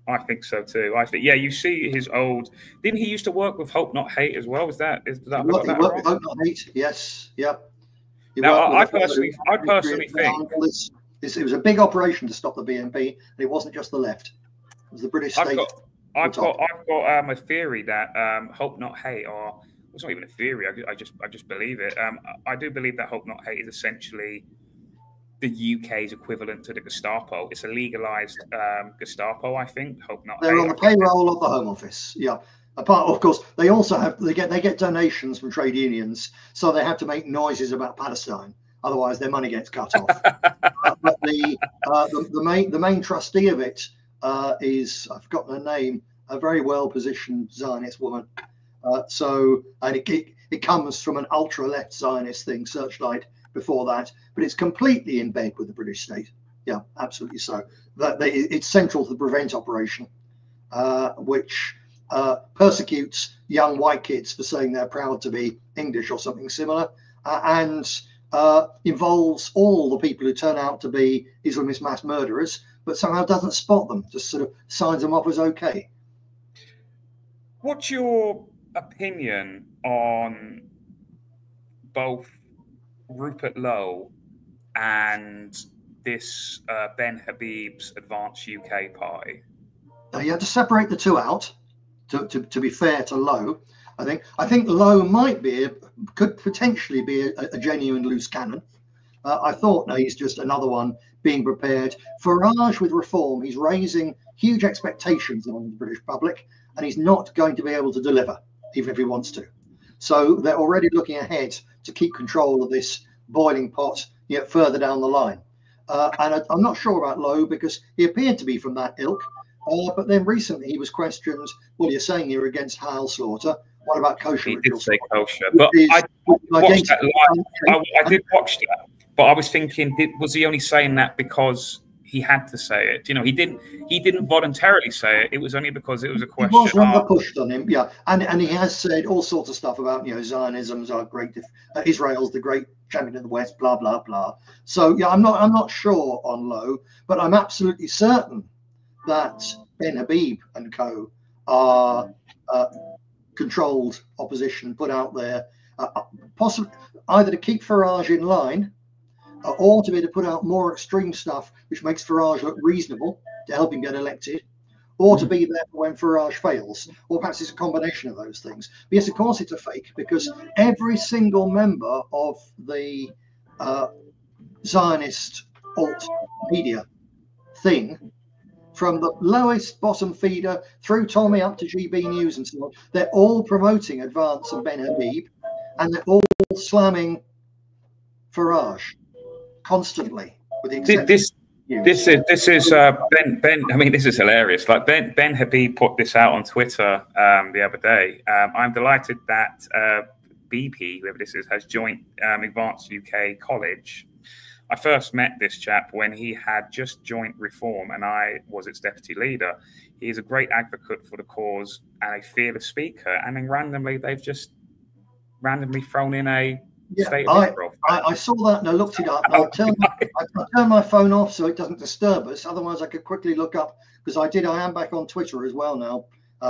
I think so too. I think, yeah, you see his old. Didn't he used to work with Hope Not Hate as well? Is that he worked with Hope Not Hate? Yes. Yep. Now, I personally think it was a big operation to stop the BNP, and it wasn't just the left. It was the British state. I've got a theory that Hope Not Hate, or it's not even a theory. I just believe it. I do believe that Hope Not Hate is essentially the UK's equivalent to the Gestapo. It's a legalized Gestapo, I think. Hope Not. They're on the payroll of the Home Office. Yeah. Apart, of course, they also have they get donations from trade unions, so they have to make noises about Palestine. Otherwise, their money gets cut off. But the main trustee of it is, I've forgotten her name, a very well positioned Zionist woman. And it comes from an ultra left Zionist thing, Searchlight. Before that, but it's completely in bed with the British state. Yeah, absolutely so. It's central to the Prevent operation, which persecutes young white kids for saying they're proud to be English or something similar, and involves all the people who turn out to be Islamist mass murderers, but somehow doesn't spot them, just sort of signs them off as okay. What's your opinion on both Rupert Lowe and this Ben Habib's Advanced UK Party? You have to separate the two out. To be fair to Lowe, I think Lowe could potentially be a genuine loose cannon. I thought no, he's just another one being prepared. Farage with reform, he's raising huge expectations among the British public, and he's not going to be able to deliver, even if he wants to. So they're already looking ahead to keep control of this boiling pot yet further down the line. And I'm not sure about Lowe because he appeared to be from that ilk. But then recently he was questioned, well, you're saying you're against halal slaughter. What about kosher? He did say kosher. But I watched that live. I did watch that. But I was thinking, was he only saying that because he had to say it? You know, he didn't voluntarily say it. It was only because it was a question. It was rather pushed on him, yeah. And he has said all sorts of stuff about, Zionism's our great, Israel's the great champion of the West, blah blah blah. So yeah, I'm not sure on Lowe, but I'm absolutely certain that Ben Habib and co are controlled opposition put out there, possibly either to keep Farage in line, or to be able to put out more extreme stuff which makes Farage look reasonable to help him get elected, or to be there when Farage fails, or perhaps it's a combination of those things. But yes, of course it's a fake, because every single member of the Zionist alt media thing, from the lowest bottom feeder through Tommy up to GB News and so on, they're all promoting Advance and Ben Habib, and they're all slamming Farage constantly, with the exception. This is Ben. I mean, this is hilarious. Like Ben Habib put this out on Twitter the other day. I'm delighted that BP, whoever this is, has joined Advanced UK College. I first met this chap when he had just joined Reform, and I was its deputy leader. He is a great advocate for the cause and a fearless speaker. And then randomly, they've just randomly thrown in a state of Israel. I saw that and I looked it up. I turned my phone off so it doesn't disturb us. Otherwise, I could quickly look up, because I am back on Twitter as well now,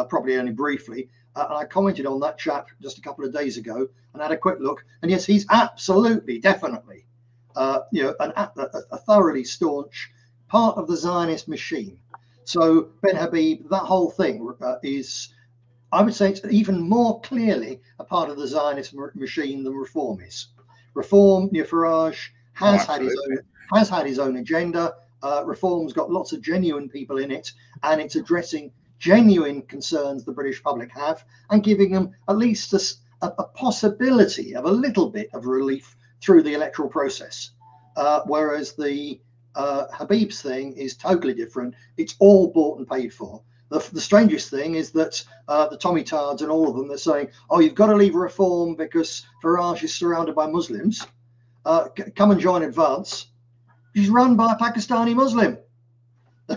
probably only briefly. And I commented on that chap just a couple of days ago and had a quick look. And yes, he's absolutely, definitely, a thoroughly staunch part of the Zionist machine. So Ben Habib, that whole thing is, I would say, it's even more clearly a part of the Zionist machine than Reform is. Reform, Farage has had his own agenda. Reform's got lots of genuine people in it, and it's addressing genuine concerns the British public have and giving them at least a possibility of a little bit of relief through the electoral process. Whereas the Habib's thing is totally different. It's all bought and paid for. The strangest thing is that the Tommy Tards and all of them, they're saying, oh, you've got to leave Reform because Farage is surrounded by Muslims. Come and join Advance. He's run by a Pakistani Muslim.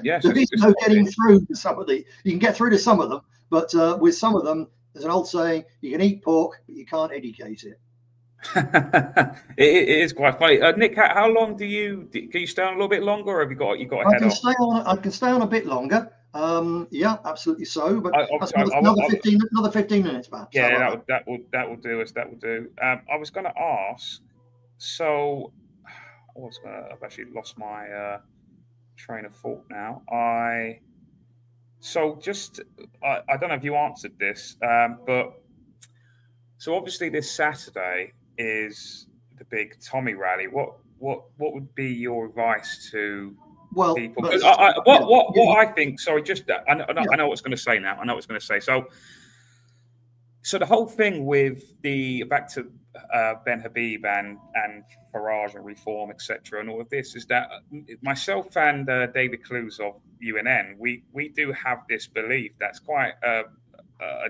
Yes, there is no getting through to some of the. You can get through to some of them, but with some of them, there's an old saying: you can eat pork, but you can't educate it. It is quite funny. Nick, how long can you stay on a little bit longer, or have you got a head off? I can stay on a bit longer. Yeah, absolutely so. But another 15 minutes, perhaps. Yeah, that will do us. That will do. I was going to ask. So, I've actually lost my train of thought now. I don't know if you answered this, but so obviously this Saturday is the big Tommy rally. What would be your advice to people? Because what I think. Sorry, I know what I was going to say now. I know what I was going to say. So the whole thing with back to Ben Habib and Farage and Reform, etc., and all of this is that myself and David Clues of UNN, we do have this belief that's quite a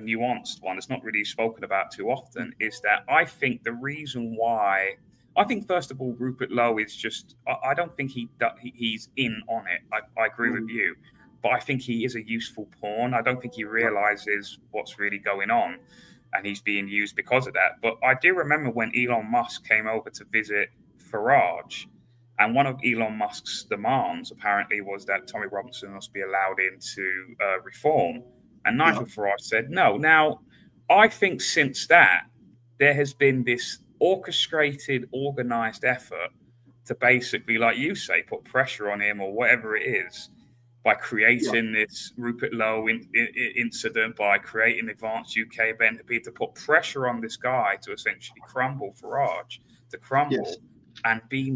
nuanced one. It's not really spoken about too often. Is that I think the reason why first of all Rupert Lowe is just I don't think he's in on it. I agree with you, but I think he is a useful pawn. I don't think he realizes what's really going on. And he's being used because of that. But I do remember when Elon Musk came over to visit Farage, and one of Elon Musk's demands apparently was that Tommy Robinson must be allowed into Reform. And Nigel Farage said no. Now, I think since that, there has been this orchestrated, organized effort to basically, like you say, put pressure on him or whatever it is, by creating this Rupert Lowe incident, by creating Advanced UK, Ben Habib, to put pressure on this guy to essentially crumble Farage, to crumble and be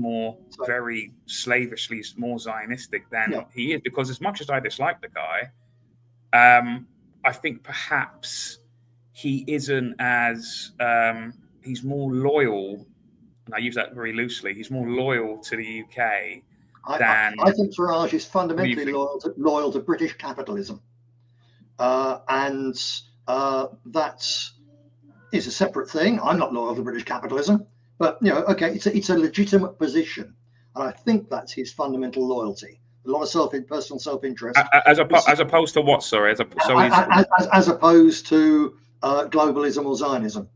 very slavishly more Zionistic than he is. Because as much as I dislike the guy, I think perhaps he isn't as, he's more loyal, and I use that very loosely, he's more loyal to the UK. I think Farage is fundamentally loyal to British capitalism, and that is a separate thing. I'm not loyal to British capitalism, but it's a legitimate position, and I think that's his fundamental loyalty. A lot of personal self-interest, as opposed to what? Sorry, as opposed to globalism or Zionism.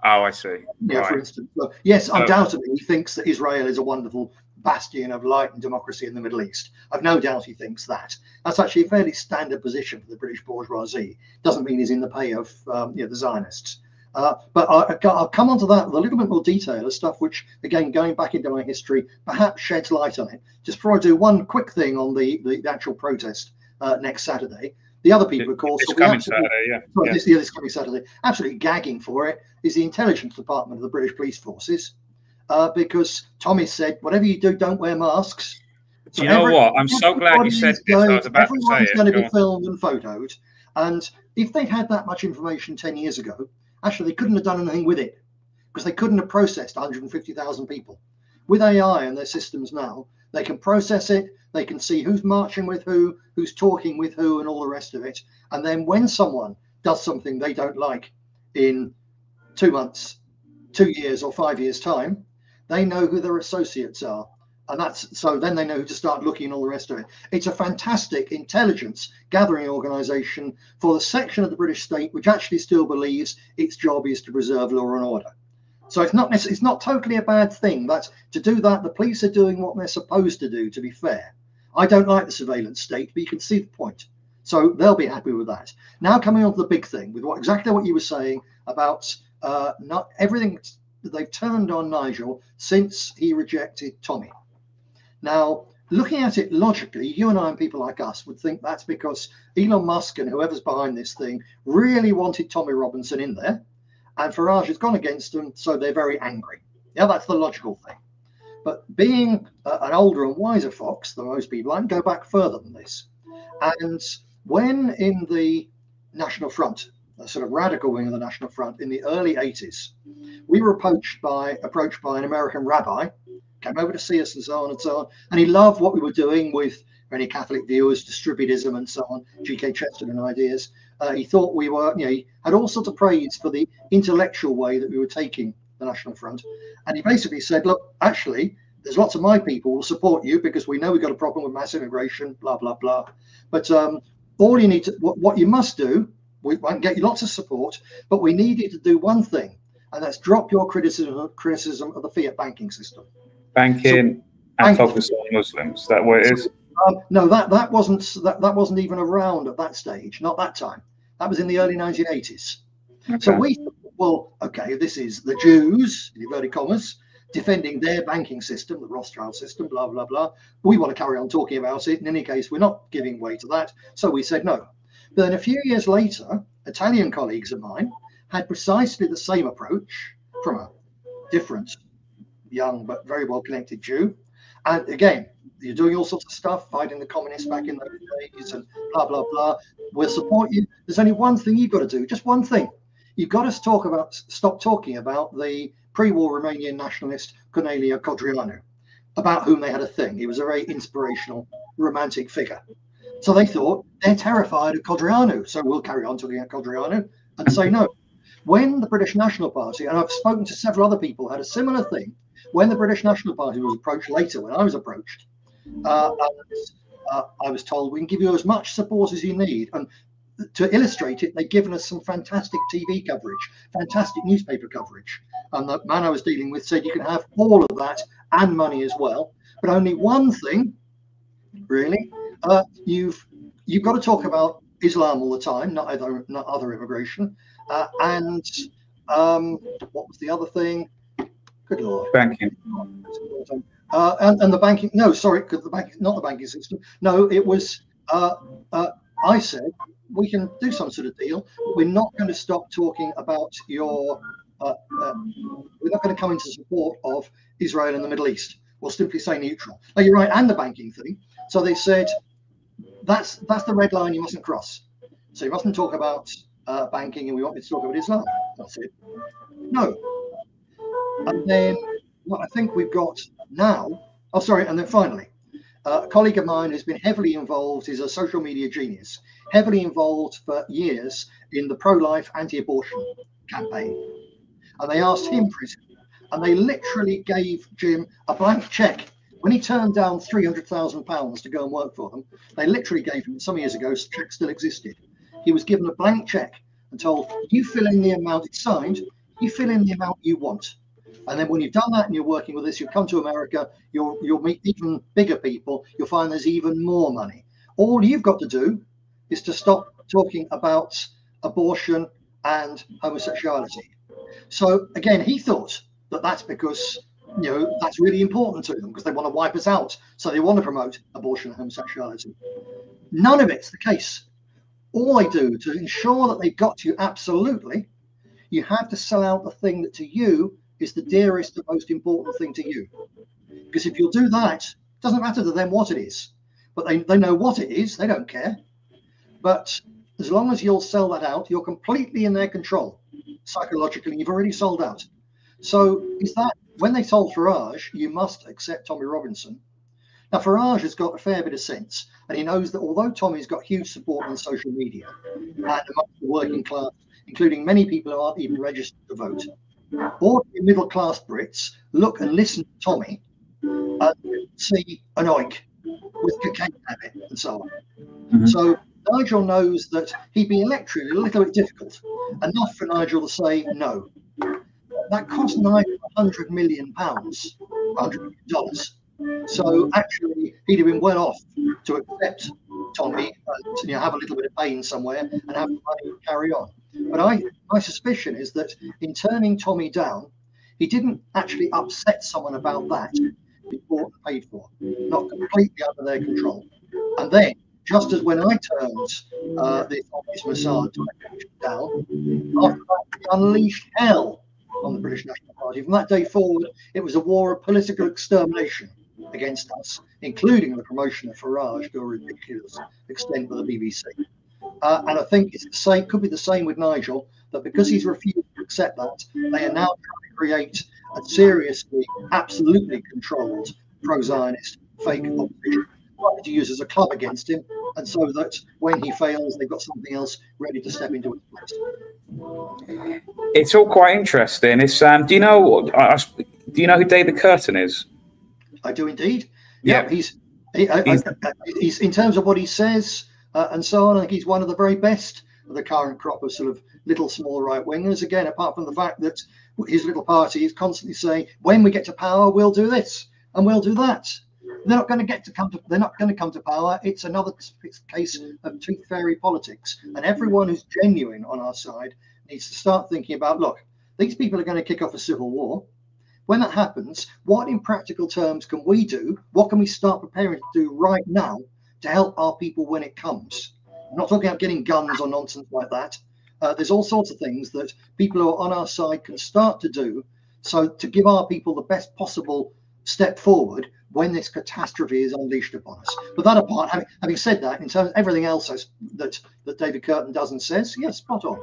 Oh, I see. Yeah, right. For instance. So, yes, undoubtedly, he thinks that Israel is a wonderful bastion of light and democracy in the Middle East. I've no doubt he thinks that. That's actually a fairly standard position for the British bourgeoisie. Doesn't mean he's in the pay of the Zionists. But I'll come on to that with a little bit more detail of stuff which, again, going back into my history, perhaps sheds light on it. Just before I do one quick thing on the actual protest next Saturday. The other people, of course, this coming Saturday, this coming Saturday, absolutely gagging for it, is the intelligence department of the British police forces. Because Tommy said, whatever you do, don't wear masks. So you know what? I'm so glad you said this. I was about to say it. Everyone's going to be filmed and photoed. And if they'd had that much information 10 years ago, actually, they couldn't have done anything with it because they couldn't have processed 150,000 people. With AI and their systems now, they can process it. They can see who's marching with who, who's talking with who, and all the rest of it. And then when someone does something they don't like in 2 months, 2 years, or 5 years' time, they know who their associates are. And then they know who to start looking and all the rest of it. It's a fantastic intelligence gathering organization for the section of the British state which actually still believes its job is to preserve law and order. So it's not totally a bad thing. But to do that, the police are doing what they're supposed to do, to be fair. I don't like the surveillance state, but you can see the point. So they'll be happy with that. Now coming on to the big thing, with exactly what you were saying about not everything they've turned on Nigel since he rejected Tommy. Now, looking at it logically, you and I and people like us would think that's because Elon Musk and whoever's behind this thing really wanted Tommy Robinson in there, and Farage has gone against them, so they're very angry. Yeah, that's the logical thing. But being an older and wiser fox than most people, I can go back further than this. And when in the National Front, a sort of radical wing of the National Front in the early 80s, we were approached by an American rabbi, came over to see us and so on, and he loved what we were doing with, for any Catholic viewers, distributism and so on, G.K. Chesterton ideas. He thought we were, he had all sorts of praise for the intellectual way that we were taking the National Front. And he basically said, look, actually, there's lots of my people will support you because we know we've got a problem with mass immigration, blah, blah, blah. But all you need to, what you must do, we won't get you lots of support, but we need you to do one thing, and that's drop your criticism of the fiat banking system. Banking and focus on Muslims. Is that what it is? No, that wasn't even around at that stage, not that time. That was in the early 1980s. Okay. So we thought, well, okay, this is the Jews, in inverted commas, defending their banking system, the Rothschild system, blah, blah, blah. We want to carry on talking about it. In any case, we're not giving way to that. So we said no. But then a few years later, Italian colleagues of mine had precisely the same approach from a different, young, but very well-connected Jew. And again, you're doing all sorts of stuff, fighting the communists back in those days and blah, blah, blah. We'll support you. There's only one thing you've got to do, just one thing. You've got to stop talking about the pre-war Romanian nationalist Corneliu Codreanu, about whom they had a thing. He was a very inspirational, romantic figure. So they thought they're terrified of Codreanu, so we'll carry on talking about Codreanu and say no. When the British National Party, and I've spoken to several other people, had a similar thing, when the British National Party was approached later, when I was approached, I was told we can give you as much support as you need. And to illustrate it, they've given us some fantastic TV coverage, fantastic newspaper coverage. And the man I was dealing with said you can have all of that and money as well. But only one thing, really, you've got to talk about Islam all the time, not other immigration. And what was the other thing? Good Lord. Banking. And the banking, no, sorry, because the bank, not the banking system. No, it was, I said, we can do some sort of deal, but we're not going to stop talking about your, we're not going to come into support of Israel and the Middle East. We'll simply say neutral. No, you're right, and the banking thing. So they said, that's the red line you mustn't cross. So you mustn't talk about banking, and we want you to talk about Islam. That's it. No. And then what I think we've got now, oh, sorry, and then finally, a colleague of mine who's been heavily involved, is a social media genius, heavily involved for years in the pro-life, anti-abortion campaign. And they asked him for his, and they literally gave Jim a blank check. When he turned down £300,000 to go and work for them, they literally gave him, some years ago, the check still existed. He was given a blank check and told, you fill in the amount, it's signed, you fill in the amount you want. And then when you've done that and you're working with this, you'll come to America, you'll meet even bigger people, you'll find there's even more money. All you've got to do is to stop talking about abortion and homosexuality. So again, he thought that that's because, that's really important to them because they want to wipe us out. So they want to promote abortion and homosexuality. None of it's the case. All they do to ensure that they've got you absolutely, you have to sell out the thing that to you is the dearest and most important thing to you. Because if you'll do that, it doesn't matter to them what it is, but they know what it is, they don't care. But as long as you'll sell that out, you're completely in their control. Psychologically, you've already sold out. So is that, when they told Farage, you must accept Tommy Robinson. Now, Farage has got a fair bit of sense, and he knows that although Tommy's got huge support on social media and among the working class, including many people who aren't even registered to vote, ordinary middle-class Brits look and listen to Tommy and see an oink with cocaine habit and so on. Mm-hmm. So Nigel knows that he'd be electorally a little bit difficult, enough for Nigel to say no. That cost Nigel £100 million, $100 million. So actually, he'd have been well off to accept Tommy and have a little bit of pain somewhere and have money to carry on. But my suspicion is that in turning Tommy down, he didn't actually upset someone about that bought and paid for, not completely under their control. And then, just as when I turned this Mossad down, after that, we unleashed hell on the British National Party. From that day forward, it was a war of political extermination against us, including the promotion of Farage to a ridiculous extent by the BBC. And I think it's the same, could be the same with Nigel, that because he's refused to accept that, they are now trying to create a seriously, absolutely controlled pro-Zionist fake opposition to use as a club against him, and so that when he fails, they've got something else ready to step into his place. It's all quite interesting. It's do you know who David Curtin is? I do indeed. Yeah, he's in terms of what he says and so on. I think he's one of the very best of the current crop of sort of little small right wingers. Again, apart from the fact that his little party is constantly saying, when we get to power, we'll do this and we'll do that. They're not going to come to power. It's another case of tooth fairy politics. And everyone who's genuine on our side needs to start thinking about, look, these people are going to kick off a civil war. When that happens, what in practical terms can we do? What can we start preparing to do right now to help our people when it comes? I'm not talking about getting guns or nonsense like that. There's all sorts of things that people who are on our side can start to do, so to give our people the best possible step forward when this catastrophe is unleashed upon us. But that apart, having said that, in terms of everything else that David Curtin does and says, yes, spot on.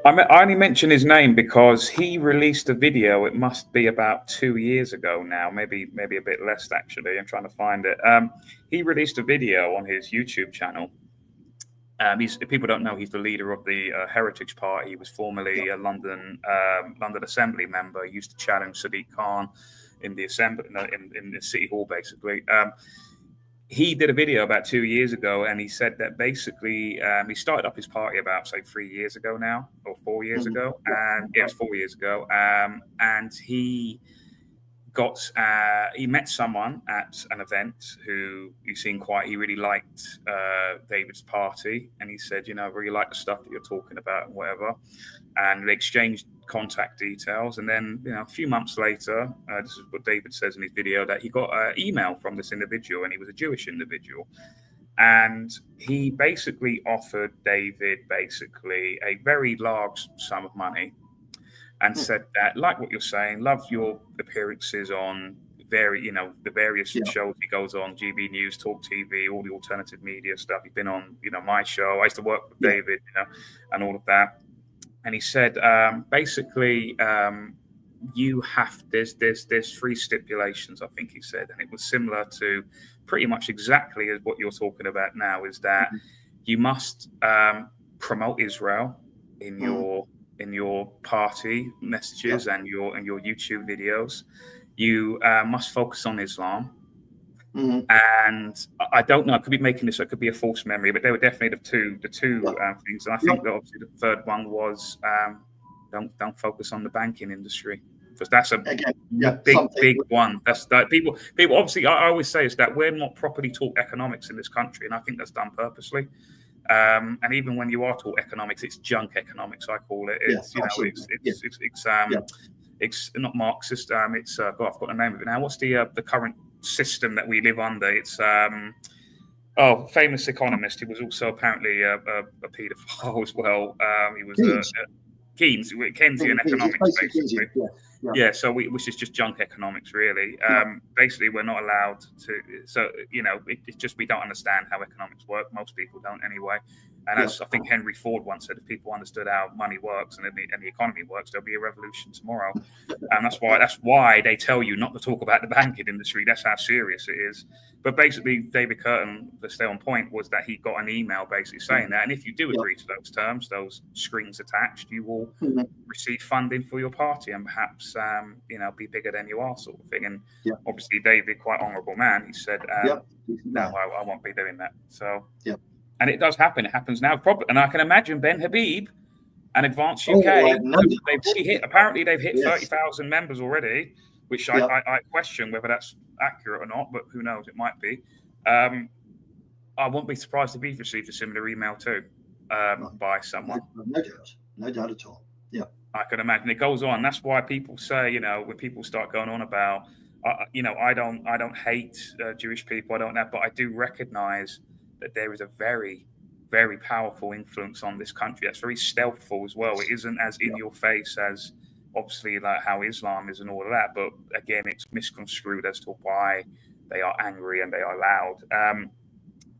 I only mention his name because he released a video. It must be about 2 years ago now, maybe a bit less actually. I'm trying to find it. He released a video on his YouTube channel. If people don't know, he's the leader of the Heritage Party. He was formerly a London Assembly member. He used to challenge Sadiq Khan in the assembly, in the City Hall, basically. He did a video about 2 years ago, and he said that basically he started up his party about, say, 3 years ago now, or 4 years ago. And yeah, it's 4 years ago. And he met someone at an event who he really liked David's party, and he said, I really like the stuff that you're talking about and whatever. And they exchanged contact details, and then a few months later, this is what David says in his video, that he got an email from this individual, and he was a Jewish individual, and he basically offered David a very large sum of money, and said that, like what you're saying, love your appearances on the various shows he goes on, GB News, Talk TV, all the alternative media stuff. He's been on, my show. I used to work with David, and all of that. And he said, basically, there's 3 stipulations, I think he said, and it was similar to pretty much exactly as what you're talking about now, is that you must promote Israel in your party messages and your YouTube videos. You must focus on Islam. And I don't know, I could be making this, it could be a false memory, but they were definitely the two things. And I think that obviously the third one was don't focus on the banking industry, because that's a big one. That's that people obviously, I always say is that we're not properly taught economics in this country, and I think that's done purposely. And even when you are taught economics, it's junk economics, I call it. It's it's not Marxist. It's I've got the name of it now. What's the current system that we live under? It's famous economist. He was also apparently a paedophile as well. He was Keynesian economics, basically. Yeah, so which is just junk economics, really. Basically, we're not allowed to. So it's just we don't understand how economics work. Most people don't, anyway. And as I think Henry Ford once said, if people understood how money works and the economy works, there'll be a revolution tomorrow. And that's why they tell you not to talk about the banking industry. That's how serious it is. But basically, David Curtin, to stay on point, was that he got an email basically saying that, and if you do agree to those terms, those strings attached, you will receive funding for your party and perhaps be bigger than you are, sort of thing. And obviously, David, quite honourable man, he said, no, I won't be doing that. So and it does happen. It happens now. And I can imagine Ben Habib and Advance UK. They've already hit 30,000 members already, which I question whether that's accurate or not, but who knows? It might be. I won't be surprised if he's received a similar email too by someone. No doubt at all. Yeah, I can imagine. It goes on. That's why people say, when people start going on about you know, I don't hate Jewish people. I don't know, but I do recognize that there is a very, very powerful influence on this country. That's very stealthful as well. It isn't as in your face as obviously like how Islam is and all of that. But again, it's misconstrued as to why they are angry and they are loud.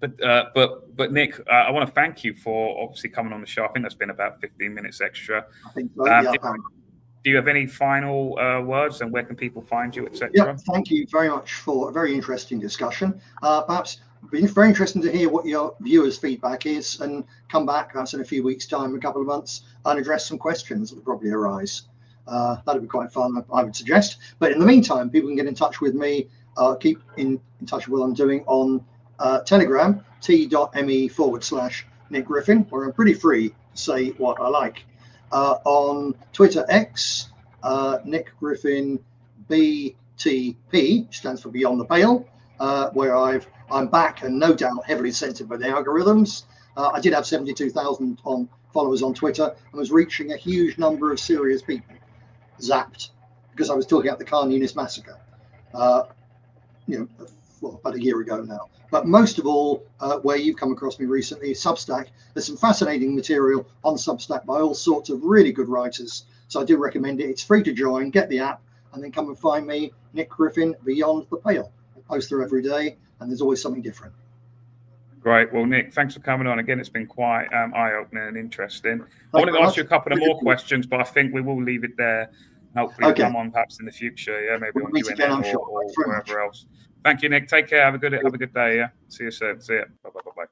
But Nick, I want to thank you for obviously coming on the show. I think that's been about 15 minutes extra. I think so, yeah. Do you have any final words, and where can people find you, etc.? Yeah, thank you very much for a very interesting discussion. Perhaps it'd be very interesting to hear what your viewers' feedback is, and come back perhaps in a few weeks' time, a couple of months, and address some questions that will probably arise. That'd be quite fun, I would suggest. But in the meantime, people can get in touch with me. Keep in touch with what I'm doing on Telegram, t.me/Nick Griffin, where I'm pretty free to say what I like. On Twitter X, Nick Griffin BTP, which stands for Beyond the Pale, where I'm back and no doubt heavily censored by the algorithms. I did have 72,000 followers on Twitter and was reaching a huge number of serious people. Zapped because I was talking about the Khan Yunis massacre, you know, well, about a year ago now. But most of all, where you've come across me recently, Substack. There's some fascinating material on Substack by all sorts of really good writers. So I do recommend it. It's free to join. Get the app and then come and find me, Nick Griffin, Beyond the Pale. I post there every day and there's always something different. Great. Well, Nick, thanks for coming on. Again, it's been quite eye-opening and interesting. I want to ask you a couple of more questions, but I think we will leave it there. Hopefully, come on perhaps in the future. Yeah, maybe on UNN or wherever else. Thank you, Nick. Take care. Have a good day. Yeah. See you soon. See you. Bye.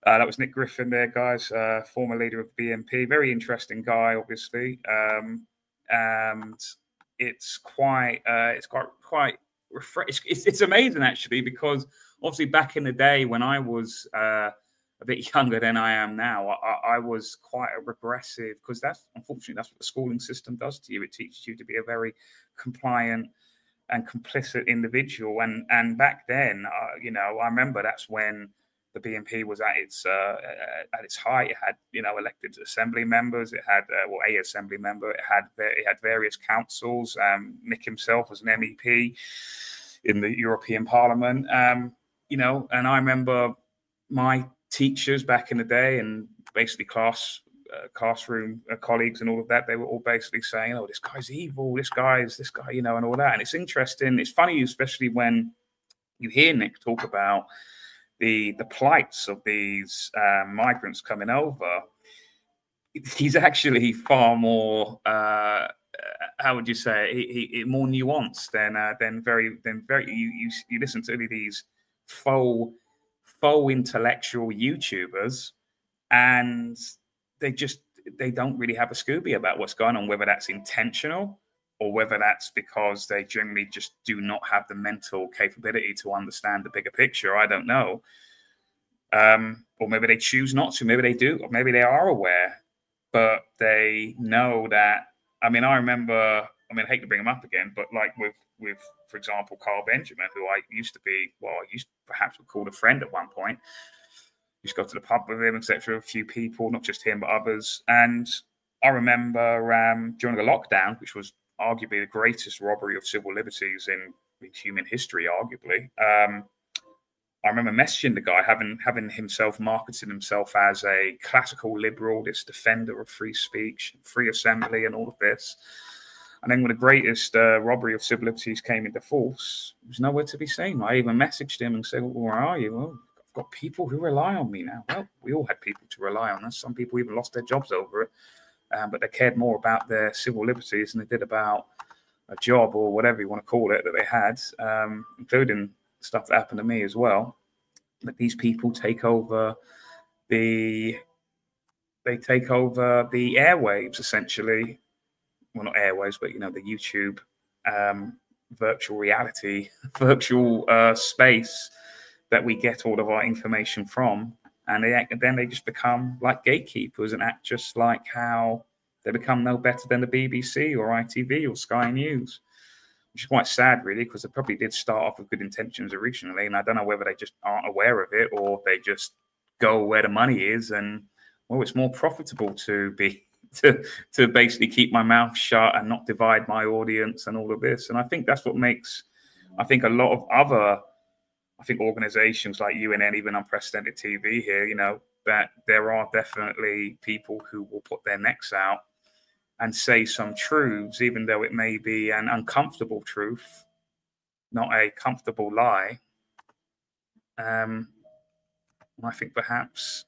That was Nick Griffin there, guys. Former leader of BNP. Very interesting guy, obviously. And it's quite it's amazing actually, because obviously back in the day when I was a bit younger than I am now, I was quite a regressive, because unfortunately that's what the schooling system does to you. It teaches you to be a very compliant and complicit individual. And back then, you know, I remember that's when the BNP was at its height. It had, you know, elected assembly members. It had a assembly member. It had various councils. Nick himself was an MEP in the European Parliament. You know, and I remember my teachers back in the day, and basically classroom colleagues and all of that, they were all basically saying, "Oh, this guy's evil. This guy, you know," and all that. And it's interesting. It's funny, especially when you hear Nick talk about the plights of these migrants coming over. He's actually far more how would you say, he more nuanced than you listen to these faux intellectual YouTubers, and they don't really have a Scooby about what's going on, whether that's intentional or whether that's because they generally just do not have the mental capability to understand the bigger picture. I don't know. Or maybe they choose not to. Maybe they do. Or maybe they are aware, but they know that. I mean, I remember, I hate to bring him up again, but like with, for example, Carl Benjamin, who I used to be, well, I used to perhaps have called a friend at one point. Used to go to the pub with him, etc. A few people, not just him, but others. And I remember during the lockdown, which was arguably the greatest robbery of civil liberties in human history, arguably. I remember messaging the guy, having himself marketed himself as a classical liberal, this defender of free speech, free assembly, and all of this. And then when the greatest robbery of civil liberties came into force, it was nowhere to be seen. I even messaged him and said, "Well, where are you?" "Well, I've got people who rely on me now." Well, we all had people to rely on us. Some people even lost their jobs over it. But they cared more about their civil liberties than they did about a job or whatever you want to call it that they had, including stuff that happened to me as well. But these people take over the airwaves, essentially. Well, not airwaves, but, you know, the YouTube virtual reality, virtual space that we get all of our information from. And then they just become like gatekeepers and act just like how they become no better than the BBC or ITV or Sky News, which is quite sad, really, because they probably did start off with good intentions originally. And I don't know whether they just aren't aware of it or they just go where the money is. And, well, it's more profitable to be to basically keep my mouth shut and not divide my audience and all of this. And I think that's what makes, I think, a lot of other, I think, organizations like UNN, even Unprecedented TV here, you know, that there are definitely people who will put their necks out and say some truths, even though it may be an uncomfortable truth, not a comfortable lie. I think perhaps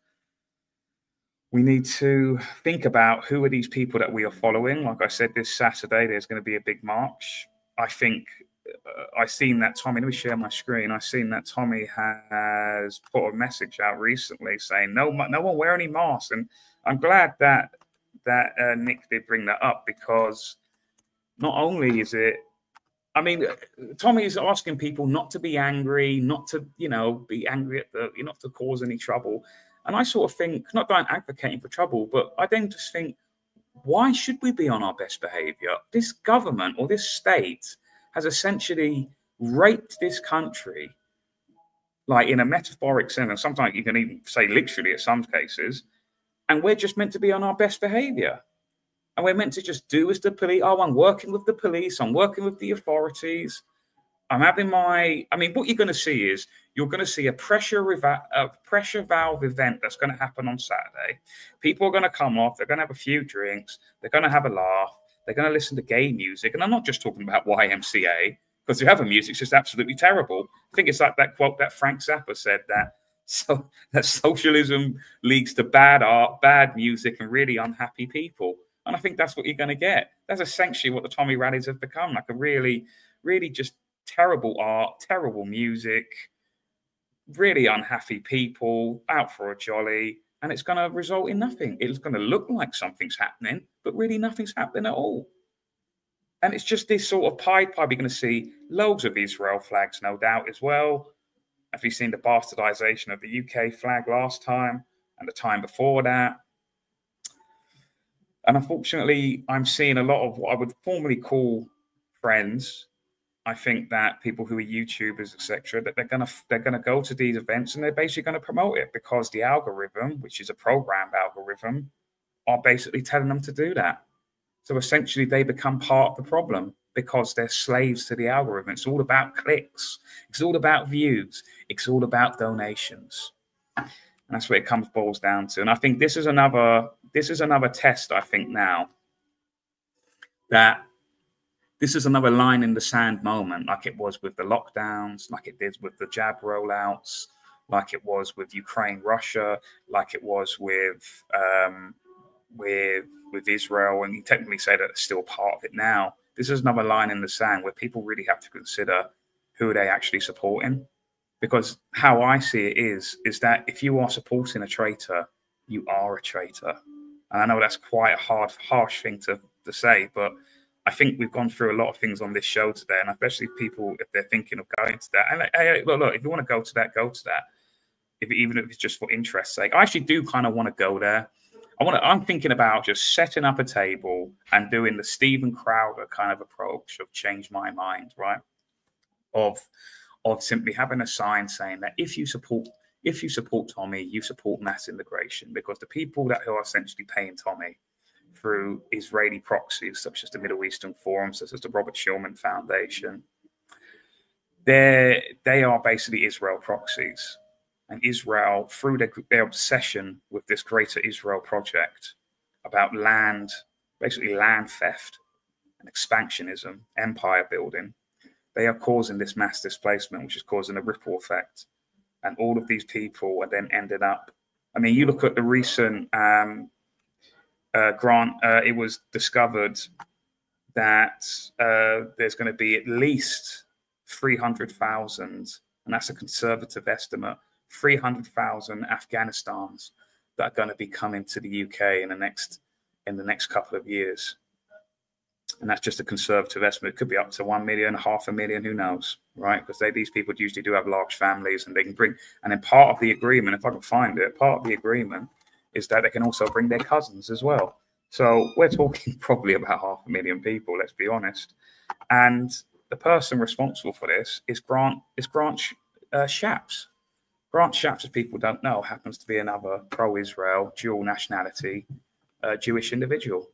we need to think about who are these people that we are following. Like I said, this Saturday, there's going to be a big march. I think I've seen that Tommy, let me share my screen. I've seen that Tommy has put a message out recently saying, no one wear any masks. And I'm glad that Nick did bring that up, because not only is it, I mean, Tommy is asking people not to be angry, not to, you know, be angry at the, not to cause any trouble. And I sort of think, not that I'm advocating for trouble, but I then just think, why should we be on our best behavior? This government or this state has essentially raped this country, like in a metaphoric sense, and sometimes you can even say literally in some cases, and we're just meant to be on our best behavior. And we're meant to just do as the police. Oh, I'm working with the police. I'm working with the authorities. I'm having my, I mean, what you're going to see is you're going to see a pressure valve event that's going to happen on Saturday. People are going to come off. They're going to have a few drinks. They're going to have a laugh. They're going to listen to gay music. And I'm not just talking about YMCA, because the other music's just absolutely terrible. I think it's like that quote that Frank Zappa said, that socialism leads to bad art, bad music, and really unhappy people. And I think that's what you're going to get. That's essentially what the Tommy rallies have become, like a really, really just terrible art, terrible music, really unhappy people out for a jolly, and it's going to result in nothing. It's going to look like something's happening, but really nothing's happening at all. And it's just this sort of Pied Piper. You're going to see loads of Israel flags, no doubt, as well. Have you seen the bastardization of the UK flag last time and the time before that? And unfortunately, I'm seeing a lot of what I would formerly call friends. I think that people who are YouTubers, etc., that they're gonna go to these events and they're basically going to promote it because the algorithm, which is a programmed algorithm, are basically telling them to do that. So essentially, they become part of the problem because they're slaves to the algorithm. It's all about clicks. It's all about views. It's all about donations. And that's what it boils down to. And I think this is another test, I think, now, that this is another line in the sand moment, like it was with the lockdowns, like it did with the jab rollouts, like it was with Ukraine, Russia, like it was with Israel. And you technically say that it's still part of it now. This is another line in the sand where people really have to consider who are they actually supporting. Because how I see it is that if you are supporting a traitor, you are a traitor. And I know that's quite a harsh thing to say, but I think we've gone through a lot of things on this show today, and especially people, if they're thinking of going to that. And hey, look, if you want to go to that, go to that. Even if it's just for interest's sake. I actually do kind of want to go there. I'm thinking about just setting up a table and doing the Steven Crowder kind of approach of change my mind, right? Of simply having a sign saying that if you support Tommy, you support mass immigration, because the people who are essentially paying Tommy through Israeli proxies, such as the Middle Eastern Forum, such as the Robert Schulman Foundation, they are basically Israel proxies. And Israel, through their obsession with this Greater Israel project about land, basically land theft and expansionism, empire building, they are causing this mass displacement, which is causing a ripple effect. And all of these people are then ended up, I mean, you look at the recent grant, it was discovered that there's going to be at least 300,000, and that's a conservative estimate, 300,000 Afghanistans that are going to be coming to the UK in the next couple of years. And that's just a conservative estimate. It could be up to 1 million, 500,000, who knows, right? Because these people usually do have large families, and they can bring, and then part of the agreement, if I can find it, part of the agreement is that they can also bring their cousins as well. So we're talking probably about 500,000 people, let's be honest. And the person responsible for this is Grant Shapps. Grant Shapps, as people don't know, happens to be another pro-Israel, dual nationality Jewish individual,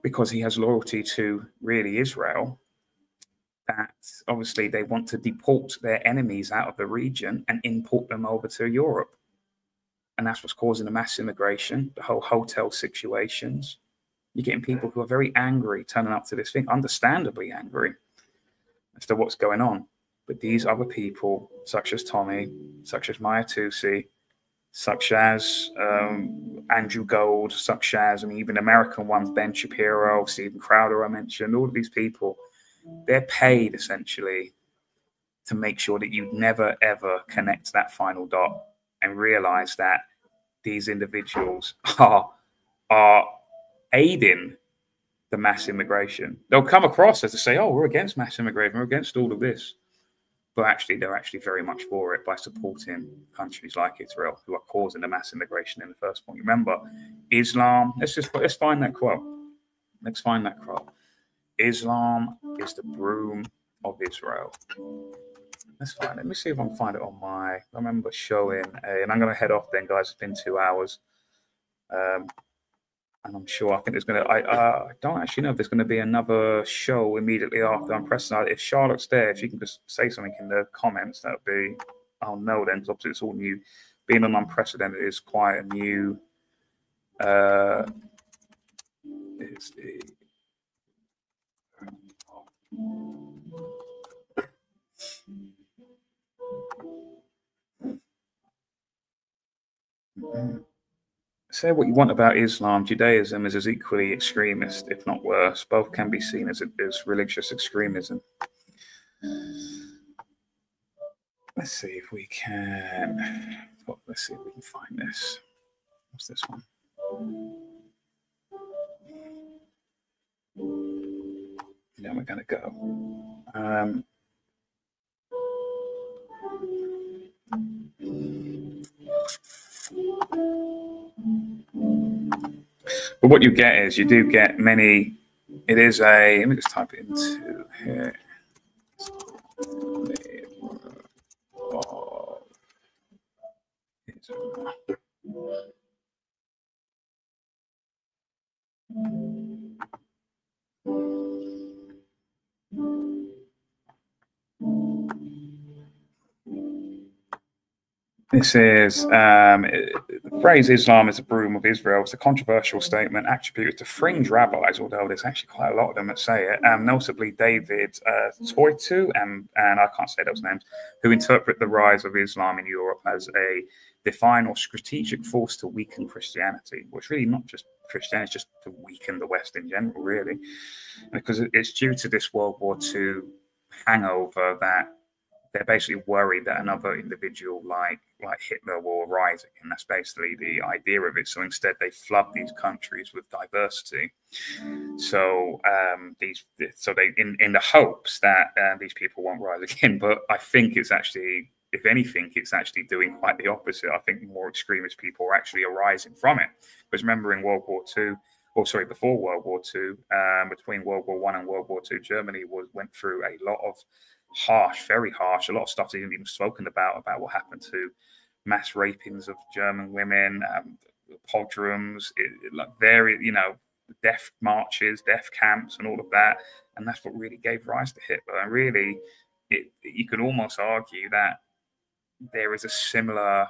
because he has loyalty to really Israel, that obviously they want to deport their enemies out of the region and import them over to Europe. And that's what's causing the mass immigration, the whole hotel situations. You're getting people who are very angry turning up to this thing, understandably angry as to what's going on. But these other people, such as Tommy, such as Maya Tusi, such as Andrew Gold, such as, I mean, even American ones, Ben Shapiro, Stephen Crowder, I mentioned, all of these people, they're paid essentially to make sure that you never, ever connect that final dot and realize that these individuals are aiding the mass immigration. They'll come across as to say, oh, we're against mass immigration, we're against all of this. But actually, they're actually very much for it by supporting countries like Israel, who are causing the mass immigration in the first point. Remember, Islam, let's find that quote. Let's find that quote. Islam is the broom of Israel. Let's find it. Let me see if I can find it on my, I remember showing and I'm going to head off then, guys. It's been 2 hours. And I'm sure, I think there's going to, I don't actually know if there's going to be another show immediately after I'm pressing out. If Charlotte's there, if you can just say something in the comments, that would be, I'll know then, because obviously it's all new. Being on Unprecedented is quite a new, it's the, say what you want about Islam, Judaism is as equally extremist, if not worse. Both can be seen as religious extremism. Let's see if we can. Let's see if we can find this. What's this one? Then we're going to go. But what you get is, you do get many, it is a, let me just type it into here. This is the phrase "Islam is the broom of Israel." It's a controversial statement attributed to fringe rabbis, although there's actually quite a lot of them that say it. Notably, David Toitu and I can't say those names, who interpret the rise of Islam in Europe as a defined or strategic force to weaken Christianity. Well, it's really not just Christianity; it's just to weaken the West in general, really, because it's due to this World War II hangover that they're basically worried that another individual like Hitler will arise again. That's basically the idea of it. So instead, they flood these countries with diversity. So they in the hopes that these people won't rise again. But I think it's actually, if anything, it's actually doing quite the opposite. I think more extremist people are actually arising from it. Because remember, in World War II, or sorry, before World War II, between World War I and World War II, Germany went through a lot of harsh, very harsh, a lot of stuff isn't even spoken about what happened to mass rapings of German women, pogroms, like very, death marches, death camps, and all of that. And that's what really gave rise to Hitler. And really, you could almost argue that there is a similar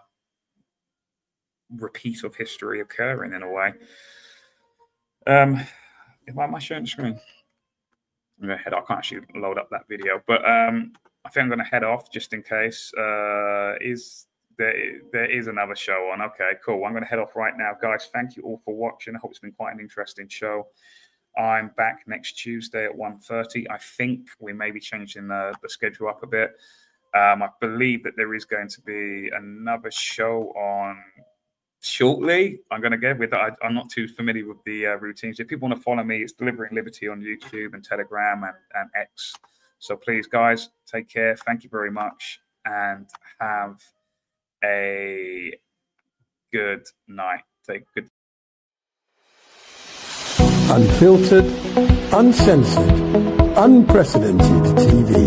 repeat of history occurring in a way. Am I showing the screen? I'm going to head off. I can't actually load up that video, but I think I'm going to head off just in case. There is another show on. Okay, cool. I'm going to head off right now. Guys, thank you all for watching. I hope it's been quite an interesting show. I'm back next Tuesday at 1:30. I think we may be changing the schedule up a bit. I believe that there is going to be another show on shortly. I'm going to get with that. I'm not too familiar with the routines. If people want to follow me, it's Delivering Liberty on YouTube and Telegram and X. So please, guys, take care. Thank you very much, and have a good night. Take good. Unfiltered, uncensored, unprecedented TV.